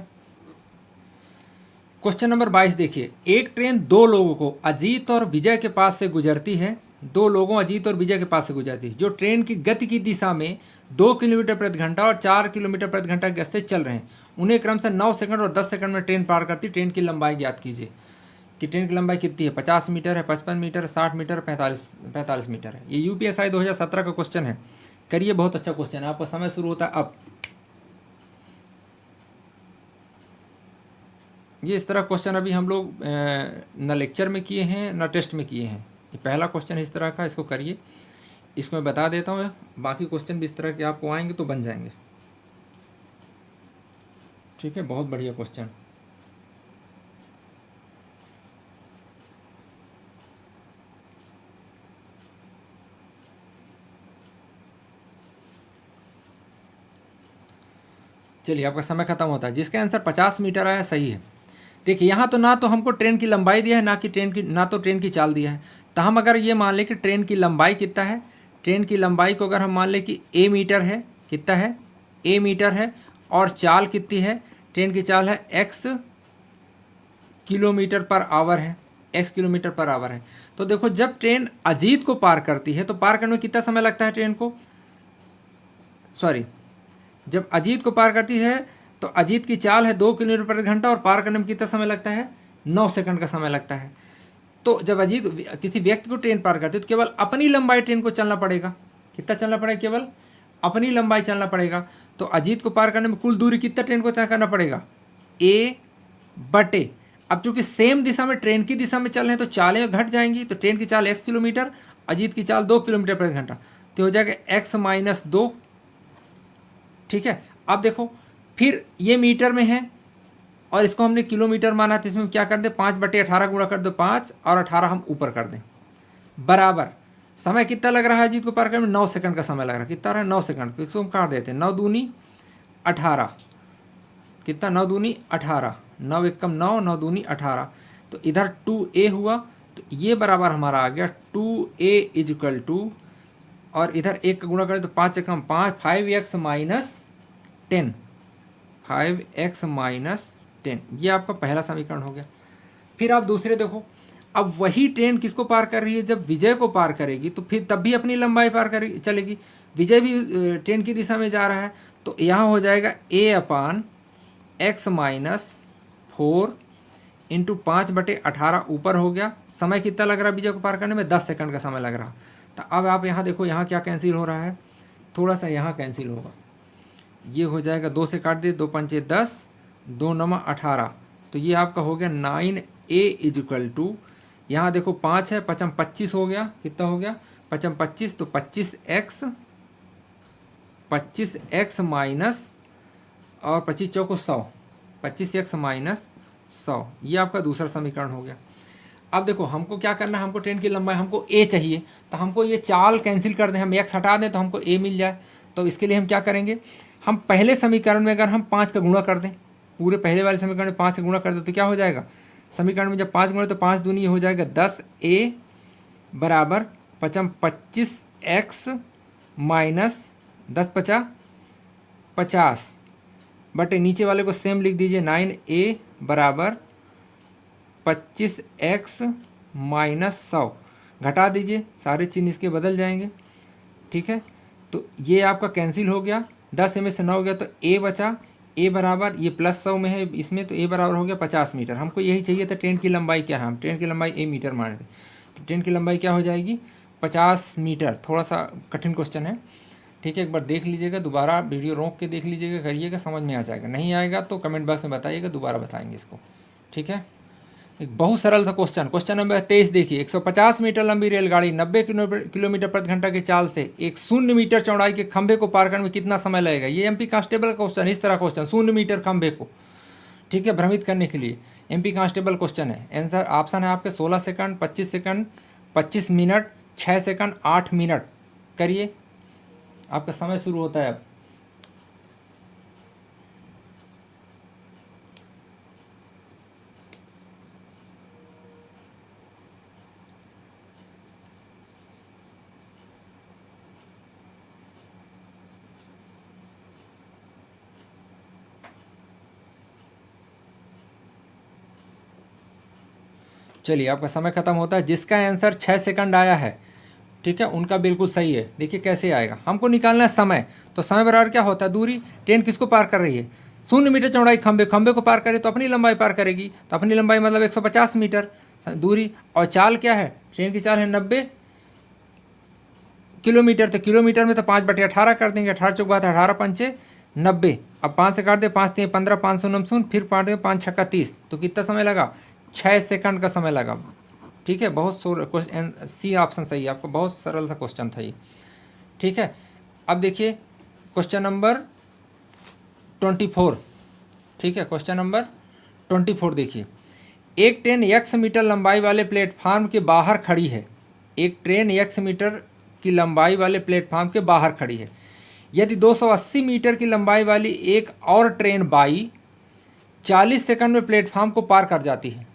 क्वेश्चन नंबर 22 देखिए, एक ट्रेन दो लोगों को अजीत और विजय के पास से गुजरती है। दो लोगों अजीत और विजय के पास से गुजरती है जो ट्रेन की गति की दिशा में 2 किलोमीटर प्रति घंटा और 4 किलोमीटर प्रति घंटा की गति से चल रहे हैं। उन्हें क्रमशः 9 सेकंड और 10 सेकंड में ट्रेन पार करती। ट्रेन की लंबाई ज्ञात कीजिए कि ट्रेन की लंबाई कितनी है, 50 मीटर है, 55 मीटर है, 60 मीटर, 45 मीटर है। ये UPSI 2017 का क्वेश्चन है। करिए, बहुत अच्छा क्वेश्चन है। आपका समय शुरू होता है अब। ये इस तरह क्वेश्चन अभी हम लोग न लेक्चर में किए हैं न टेस्ट में किए हैं। ये पहला क्वेश्चन इस तरह का, इसको करिए। इसको मैं बता देता हूँ, बाकी क्वेश्चन भी इस तरह के आपको आएंगे तो बन जाएंगे। ठीक है, बहुत बढ़िया क्वेश्चन। चलिए, आपका समय खत्म होता है। जिसका आंसर 50 मीटर आया सही है। देखिए यहाँ तो ना तो हमको ट्रेन की लंबाई दिया है, ना तो ट्रेन की चाल दिया है। तो हम अगर ये मान लें कि ट्रेन की लंबाई कितना है, ट्रेन की लंबाई को अगर हम मान लें कि a मीटर है, कितना है, a मीटर है, और चाल कितनी है, ट्रेन की चाल है x किलोमीटर पर आवर है, x किलोमीटर पर आवर है। तो देखो, जब ट्रेन अजीत को पार करती है तो पार करने में कितना समय लगता है ट्रेन को, जब अजीत को पार करती है तो अजीत की चाल है 2 किलोमीटर प्रति घंटा और पार करने में कितना समय लगता है, 9 सेकंड का समय लगता है। तो जब अजीत किसी व्यक्ति को ट्रेन पार करती है तो केवल अपनी लंबाई ट्रेन को चलना पड़ेगा। कितना चलना पड़ेगा, केवल अपनी लंबाई चलना पड़ेगा। तो अजीत को पार करने में कुल दूरी कितना ट्रेन को तय करना पड़ेगा, a बटे। अब चूंकि सेम दिशा में ट्रेन की दिशा में चल रहे हैं तो चालें घट जाएंगी। तो ट्रेन की चाल x किलोमीटर, अजीत की चाल 2 किलोमीटर प्रति घंटा, तो हो जाएगा x - 2। ठीक है, अब देखो, फिर ये मीटर में है और इसको हमने किलोमीटर माना, तो इसमें क्या कर दें, 5/18 गुणा कर दो 5 और 18 हम ऊपर कर दें, बराबर। समय कितना लग रहा है अजीत को पार करने में, 9 सेकंड का समय लग रहा है। कितना रहा है, 9 सेकंड। तो इसको हम काट देते हैं, 9 दूनी 18, कितना, 9 दूनी 18, 9 एकम 9, 9 दूनी 18। तो इधर 2a हुआ, तो ये बराबर हमारा आ गया 2a = और इधर 1 का गुणा करें तो 5 एकम 5, 5x - 10, 5x - 10। ये आपका पहला समीकरण हो गया। फिर आप दूसरे देखो, अब वही ट्रेन किसको पार कर रही है, जब विजय को पार करेगी तो फिर तब भी अपनी लंबाई पार करेगी, चलेगी। विजय भी ट्रेन की दिशा में जा रहा है, तो यहाँ हो जाएगा a/x - 4 × 5/18 ऊपर हो गया। समय कितना लग रहा है विजय को पार करने में, 10 सेकंड का समय लग रहा। तो अब आप यहाँ देखो, यहाँ क्या कैंसिल हो रहा है, थोड़ा सा यहाँ कैंसिल होगा। ये हो जाएगा, 2 से काट दिए, 2 पंचे 10, 2 9 18। तो ये आपका हो गया 9a = यहाँ देखो 5 है, 5 25 हो गया। कितना हो गया, 5 25, तो 25x माइनस और 25 चौको 100, 25x - 100। ये आपका दूसरा समीकरण हो गया। अब देखो, हमको क्या करना है, हमको ट्रेन की लंबाई, हमको a चाहिए। तो हमको ये चाल कैंसिल कर दें, हम x हटा दें तो हमको a मिल जाए। तो इसके लिए हम क्या करेंगे, हम पहले समीकरण में अगर हम 5 का गुणा कर दें, पूरे पहले वाले समीकरण में 5 का गुणा कर दें तो क्या हो जाएगा, समीकरण में जब 5 गुणा तो 5 दूनी हो जाएगा 10a बराबर 5 25x माइनस 10 50 50 बटे नीचे वाले को सेम लिख दीजिए, 9a बराबर 25x - 100। घटा दीजिए, सारे चिन्ह इसके बदल जाएंगे। ठीक है, तो ये आपका कैंसिल हो गया, 10 में से 9 गया तो a बचा, ए बराबर, ये +100 में है इसमें, तो ए बराबर हो गया 50 मीटर। हमको यही चाहिए था ट्रेन की लंबाई क्या है, हम ट्रेन की लंबाई ए मीटर मान रहे, तो ट्रेन की लंबाई क्या हो जाएगी 50 मीटर। थोड़ा सा कठिन क्वेश्चन है, ठीक है, एक बार देख लीजिएगा, दोबारा वीडियो रोक के देख लीजिएगा, करिएगा, समझ में आ जाएगा। नहीं आएगा तो कमेंट बॉक्स में बताइएगा, दोबारा बताएंगे इसको, ठीक है। एक बहुत सरल था क्वेश्चन। क्वेश्चन नंबर 23 देखिए, 150 मीटर लंबी रेलगाड़ी 90 किलोमीटर प्रति घंटा की चाल से एक 0 मीटर चौड़ाई के खंभे को पार करने में कितना समय लगेगा। ये एमपी कांस्टेबल का क्वेश्चन, इस तरह क्वेश्चन 0 मीटर खंभे को, ठीक है, भ्रमित करने के लिए एमपी कांस्टेबल क्वेश्चन है। आंसर ऑप्शन है आपके 16 second, 25 second, 25 minute, 6 second, 8 minute. करिए, आपका समय शुरू होता है अब। चलिए, आपका समय खत्म होता है। जिसका आंसर 6 सेकंड आया है, ठीक है, उनका बिल्कुल सही है। देखिए कैसे आएगा, हमको निकालना है समय, तो समय बराबर क्या होता है दूरी। ट्रेन किसको पार कर रही है, 0 मीटर चौड़ाई खंभे, खंभे को पार करे तो अपनी लंबाई पार करेगी, तो अपनी लंबाई मतलब 150 मीटर दूरी। और चाल क्या है, ट्रेन की चाल है 90 किलोमीटर, तो किलोमीटर में तो 5/18 कर देंगे, 18 चौक बात 18 पंचे 90। अब 5 से काट दे, 5 3 15, 500 फिर 5 छक्का 30, तो कितना समय लगा 6 सेकंड का समय लगा, ठीक है। बहुत क्वेश्चन सी ऑप्शन सही है आपका, बहुत सरल सा क्वेश्चन था ये, ठीक है। अब देखिए क्वेश्चन नंबर 24, ठीक है, क्वेश्चन नंबर 24 देखिए, एक ट्रेन x मीटर लंबाई वाले प्लेटफार्म के बाहर खड़ी है। एक ट्रेन x मीटर की लंबाई वाले प्लेटफार्म के बाहर खड़ी है। यदि 280 मीटर की लंबाई वाली एक और ट्रेन बाई 40 सेकंड में प्लेटफार्म को पार कर जाती है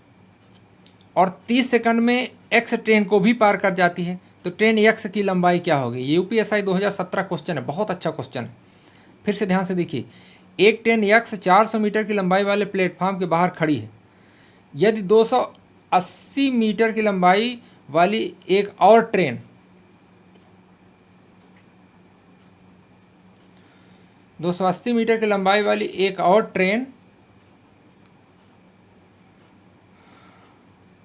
और 30 सेकंड में एक्स ट्रेन को भी पार कर जाती है, तो ट्रेन एक्स की लंबाई क्या होगी। ये यूपीएसआई 2017 क्वेश्चन है, बहुत अच्छा क्वेश्चन है। फिर से ध्यान से देखिए, एक ट्रेन एक्स 400 मीटर की लंबाई वाले प्लेटफार्म के बाहर खड़ी है। यदि 280 मीटर की लंबाई वाली एक और ट्रेन 280 मीटर की लंबाई वाली एक और ट्रेन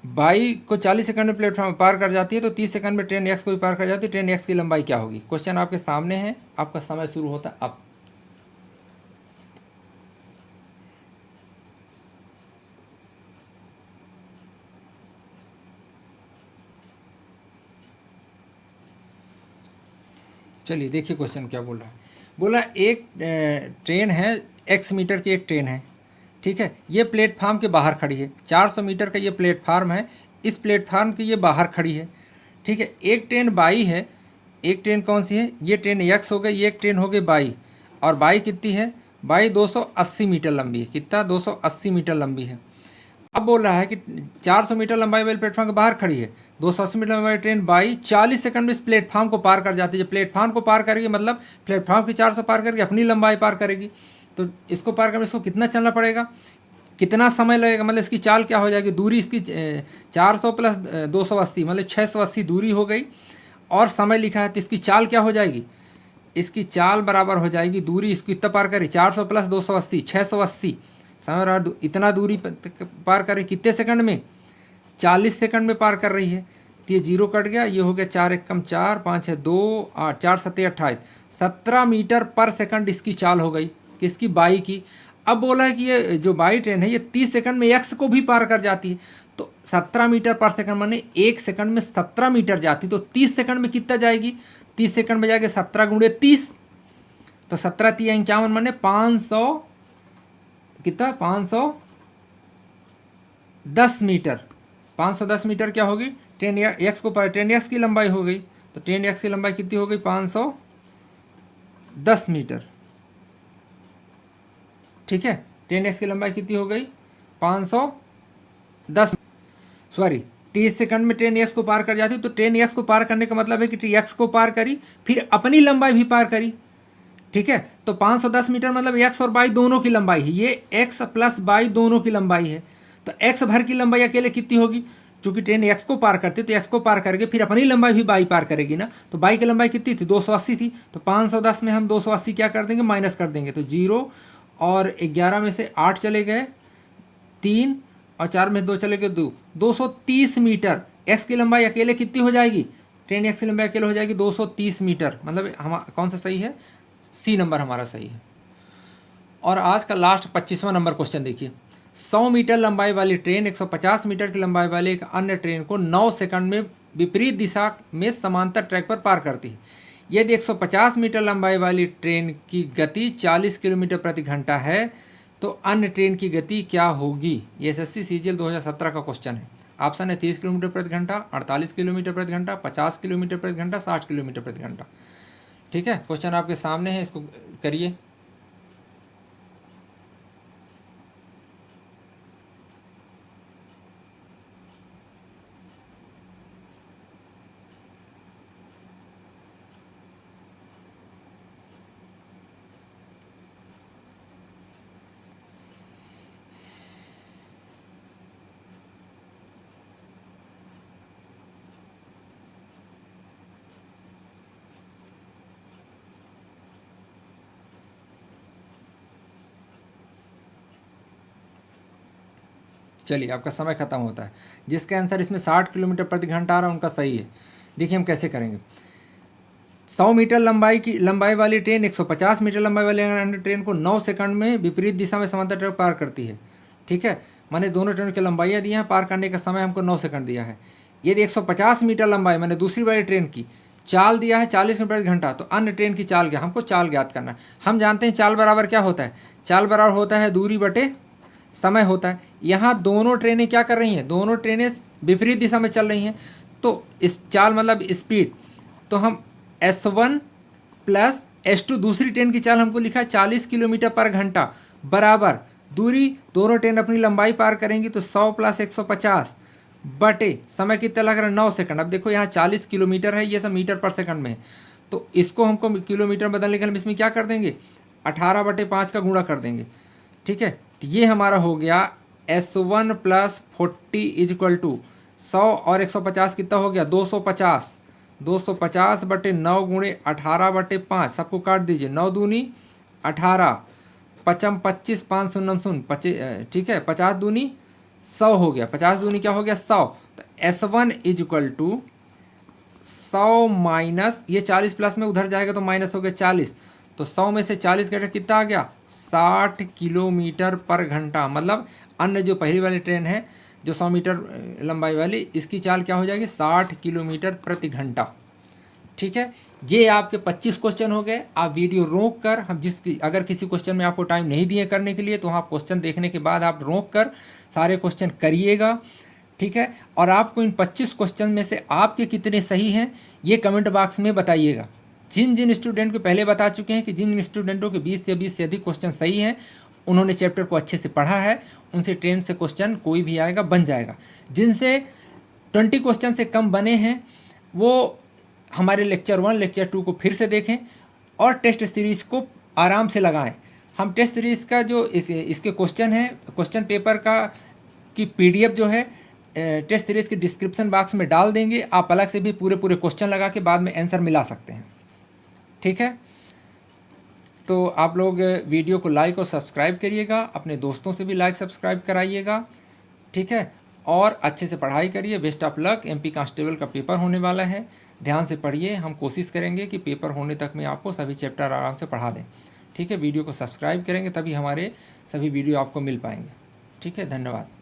बाई को 40 सेकंड में प्लेटफॉर्म पार कर जाती है, तो 30 सेकंड में ट्रेन एक्स को भी पार कर जाती है। ट्रेन एक्स की लंबाई क्या होगी। क्वेश्चन आपके सामने है, आपका समय शुरू होता है अब। चलिए देखिए क्वेश्चन क्या बोल रहा है। बोला एक ट्रेन है, एक्स मीटर की एक ट्रेन है, ठीक है, ये प्लेटफार्म के बाहर खड़ी है। 400 मीटर का ये प्लेटफार्म है, इस प्लेटफार्म के ये बाहर खड़ी है, ठीक है। एक ट्रेन बाई है, एक ट्रेन कौन सी है, ये ट्रेन एक्स हो गई, ये एक ट्रेन हो गई बाई, और बाई कितनी है, बाई 280 मीटर लंबी है। कितना, 280 मीटर लंबी है। अब बोल रहा है कि 400 मीटर लंबाई वाली प्लेटफॉर्म के बाहर खड़ी है, 280 मीटर लंबाई ट्रेन बाई 40 सेकंड में इस प्लेटफॉर्म को पार कर जाती है। जब प्लेटफॉर्म को पार करेगी मतलब प्लेटफॉर्म की 400 पार करके अपनी लंबाई पार करेगी, तो इसको पार करने इसको कितना चलना पड़ेगा, कितना समय लगेगा, मतलब इसकी चाल क्या हो जाएगी, दूरी इसकी 400 प्लस 280 मतलब 680 दूरी हो गई, और समय लिखा है तो इसकी चाल क्या हो जाएगी, इसकी चाल बराबर हो जाएगी दूरी, इसको इतना पार करी 400 प्लस 280 680, समय बराबर इतना दूरी पार कर रही कितने सेकंड में, 40 सेकंड में पार कर रही है। तो ये जीरो कट गया, ये हो गया 4 एकम 4 5 है 2 8 4 7 28 17 मीटर पर सेकंड इसकी चाल हो गई, किसकी, बाई की। अब बोला है कि ये जो बाई ट्रेन है ये 30 सेकंड में एक्स को भी पार कर जाती है, तो 17 मीटर पर सेकंड माने 1 सेकंड में 17 मीटर जाती, तो 30 सेकंड में कितना जाएगी, 30 सेकंड में जाएगी 17 गुणे 30, तो 17 3 51 माने 500 कितना, 510 मीटर। 510 मीटर क्या होगी, ट्रेन एक्स को पार, ट्रेन एक्स की लंबाई हो गई, तो ट्रेन एक्स की लंबाई कितनी हो गई, 510 मीटर, ठीक है। ट्रेन एक्स की लंबाई कितनी हो गई, 510, सॉरी 30 सेकंड में ट्रेन एक्स को पार कर जाती, तो ट्रेन एक्स को पार करने का मतलब है कि एक्स को पार करी फिर अपनी लंबाई भी पार करी, ठीक है। तो 510 मीटर मतलब एक्स और बाई दोनों की लंबाई है, ये एक्स प्लस बाई दोनों की लंबाई है, तो एक्स भर की लंबाई अकेले कितनी होगी, चूंकि ट्रेन एक्स को पार करती तो एक्स को पार करके फिर अपनी लंबाई भी बाई पार करेगी ना, तो बाई की लंबाई कितनी थी, 280 थी, तो 510 में हम 280 क्या कर देंगे, माइनस कर देंगे, तो 0 और 11 में से 8 चले गए 3 और 4 में 2 चले गए 2, 230 मीटर। एक्स की लंबाई अकेले कितनी हो जाएगी, ट्रेन एक्स की लंबाई अकेले हो जाएगी 230 मीटर। मतलब हम कौन सा सही है, सी नंबर हमारा सही है। और आज का लास्ट 25वां नंबर क्वेश्चन देखिए। 100 मीटर लंबाई वाली ट्रेन 150 मीटर की लंबाई वाली एक अन्य ट्रेन को 9 सेकंड में विपरीत दिशा में समांतर ट्रैक पर पार करती है। यदि 150 मीटर लंबाई वाली ट्रेन की गति 40 किलोमीटर प्रति घंटा है तो अन्य ट्रेन की गति क्या होगी। ये एसएससी सीजीएल 2017 का क्वेश्चन है। ऑप्शन है 30 किलोमीटर प्रति घंटा, 48 किलोमीटर प्रति घंटा, 50 किलोमीटर प्रति घंटा, 60 किलोमीटर प्रति घंटा। ठीक है, क्वेश्चन आपके सामने है, इसको करिए। चलिए, आपका समय खत्म होता है। जिसका आंसर इसमें 60 किलोमीटर प्रति घंटा आ रहा है उनका सही है। देखिए हम कैसे करेंगे। 100 मीटर लंबाई वाली ट्रेन 150 मीटर लंबाई वाली अन्य ट्रेन को 9 सेकंड में विपरीत दिशा में समांतर ट्रैक पार करती है। ठीक है, मैंने दोनों ट्रेन की लंबाइयाँ दी हैं, पार करने का समय हमको 9 सेकंड दिया है। यदि 150 मीटर लंबाई मैंने दूसरी वाली ट्रेन की चाल दिया है 40 किलोमीटर प्रति घंटा, तो अन्य ट्रेन की चाल क्या, हमको चाल ज्ञात करना है। हम जानते हैं चाल बराबर क्या होता है, चाल बराबर होता है दूरी बटे समय होता है। यहाँ दोनों ट्रेनें क्या कर रही हैं, दोनों ट्रेनें विपरीत दिशा में चल रही हैं, तो इस चाल मतलब स्पीड, तो हम S1 प्लस S2 दूसरी ट्रेन की चाल हमको लिखा है 40 किलोमीटर पर घंटा बराबर दूरी, दोनों ट्रेन अपनी लंबाई पार करेंगी तो 100 प्लस 150 बटे समय कितना लग रहा है 9 सेकंड। अब देखो यहाँ 40 किलोमीटर है, ये सब मीटर पर सेकंड में है, तो इसको हमको किलोमीटर बदलने के लिए हम इसमें क्या कर देंगे 18 बटे 5 का गुणा कर देंगे। ठीक है, तो ये हमारा हो गया S1 plus 40 is equal to 100 और 150 कितना हो गया 250, 250 बटे 9 गुणे 18 बटे 5, सबको काट दीजिए, 9 दूनी 18, 5 25, 5 शून्य शून्य, ठीक है, 50 दूनी 100 हो गया, 50 दूनी क्या हो गया 100। तो S1 is equal to 100 minus ये 40 प्लस में उधर जाएगा तो माइनस हो गया 40, तो 100 में से 40 घटा कितना आ गया 60 किलोमीटर पर घंटा। मतलब अन्य जो पहली वाली ट्रेन है जो 100 मीटर लंबाई वाली, इसकी चाल क्या हो जाएगी 60 किलोमीटर प्रति घंटा। ठीक है, ये आपके 25 क्वेश्चन हो गए। आप वीडियो रोक कर अगर किसी क्वेश्चन में आपको टाइम नहीं दिए करने के लिए तो आप क्वेश्चन देखने के बाद आप रोक कर सारे क्वेश्चन करिएगा। ठीक है, और आपको इन 25 क्वेश्चन में से आपके कितने सही हैं ये कमेंट बॉक्स में बताइएगा। जिन स्टूडेंट को पहले बता चुके हैं कि जिन स्टूडेंटों के 20 या 20 से अधिक क्वेश्चन सही हैं, उन्होंने चैप्टर को अच्छे से पढ़ा है, उनसे ट्रेन से क्वेश्चन कोई भी आएगा बन जाएगा। जिनसे 20 क्वेश्चन से कम बने हैं वो हमारे लेक्चर 1 लेक्चर 2 को फिर से देखें और टेस्ट सीरीज़ को आराम से लगाएं। हम टेस्ट सीरीज़ का जो इसके क्वेश्चन है, क्वेश्चन पेपर की PDF जो है टेस्ट सीरीज़ के डिस्क्रिप्शन बॉक्स में डाल देंगे। आप अलग से भी पूरे क्वेश्चन लगा के बाद में आंसर मिला सकते हैं। ठीक है, तो आप लोग वीडियो को लाइक और सब्सक्राइब करिएगा, अपने दोस्तों से भी लाइक सब्सक्राइब कराइएगा। ठीक है, और अच्छे से पढ़ाई करिए। Best of luck. MP constable का पेपर होने वाला है, ध्यान से पढ़िए। हम कोशिश करेंगे कि पेपर होने तक में आपको सभी चैप्टर आराम से पढ़ा दें। ठीक है, वीडियो को सब्सक्राइब करेंगे तभी हमारे सभी वीडियो आपको मिल पाएंगे। ठीक है, धन्यवाद।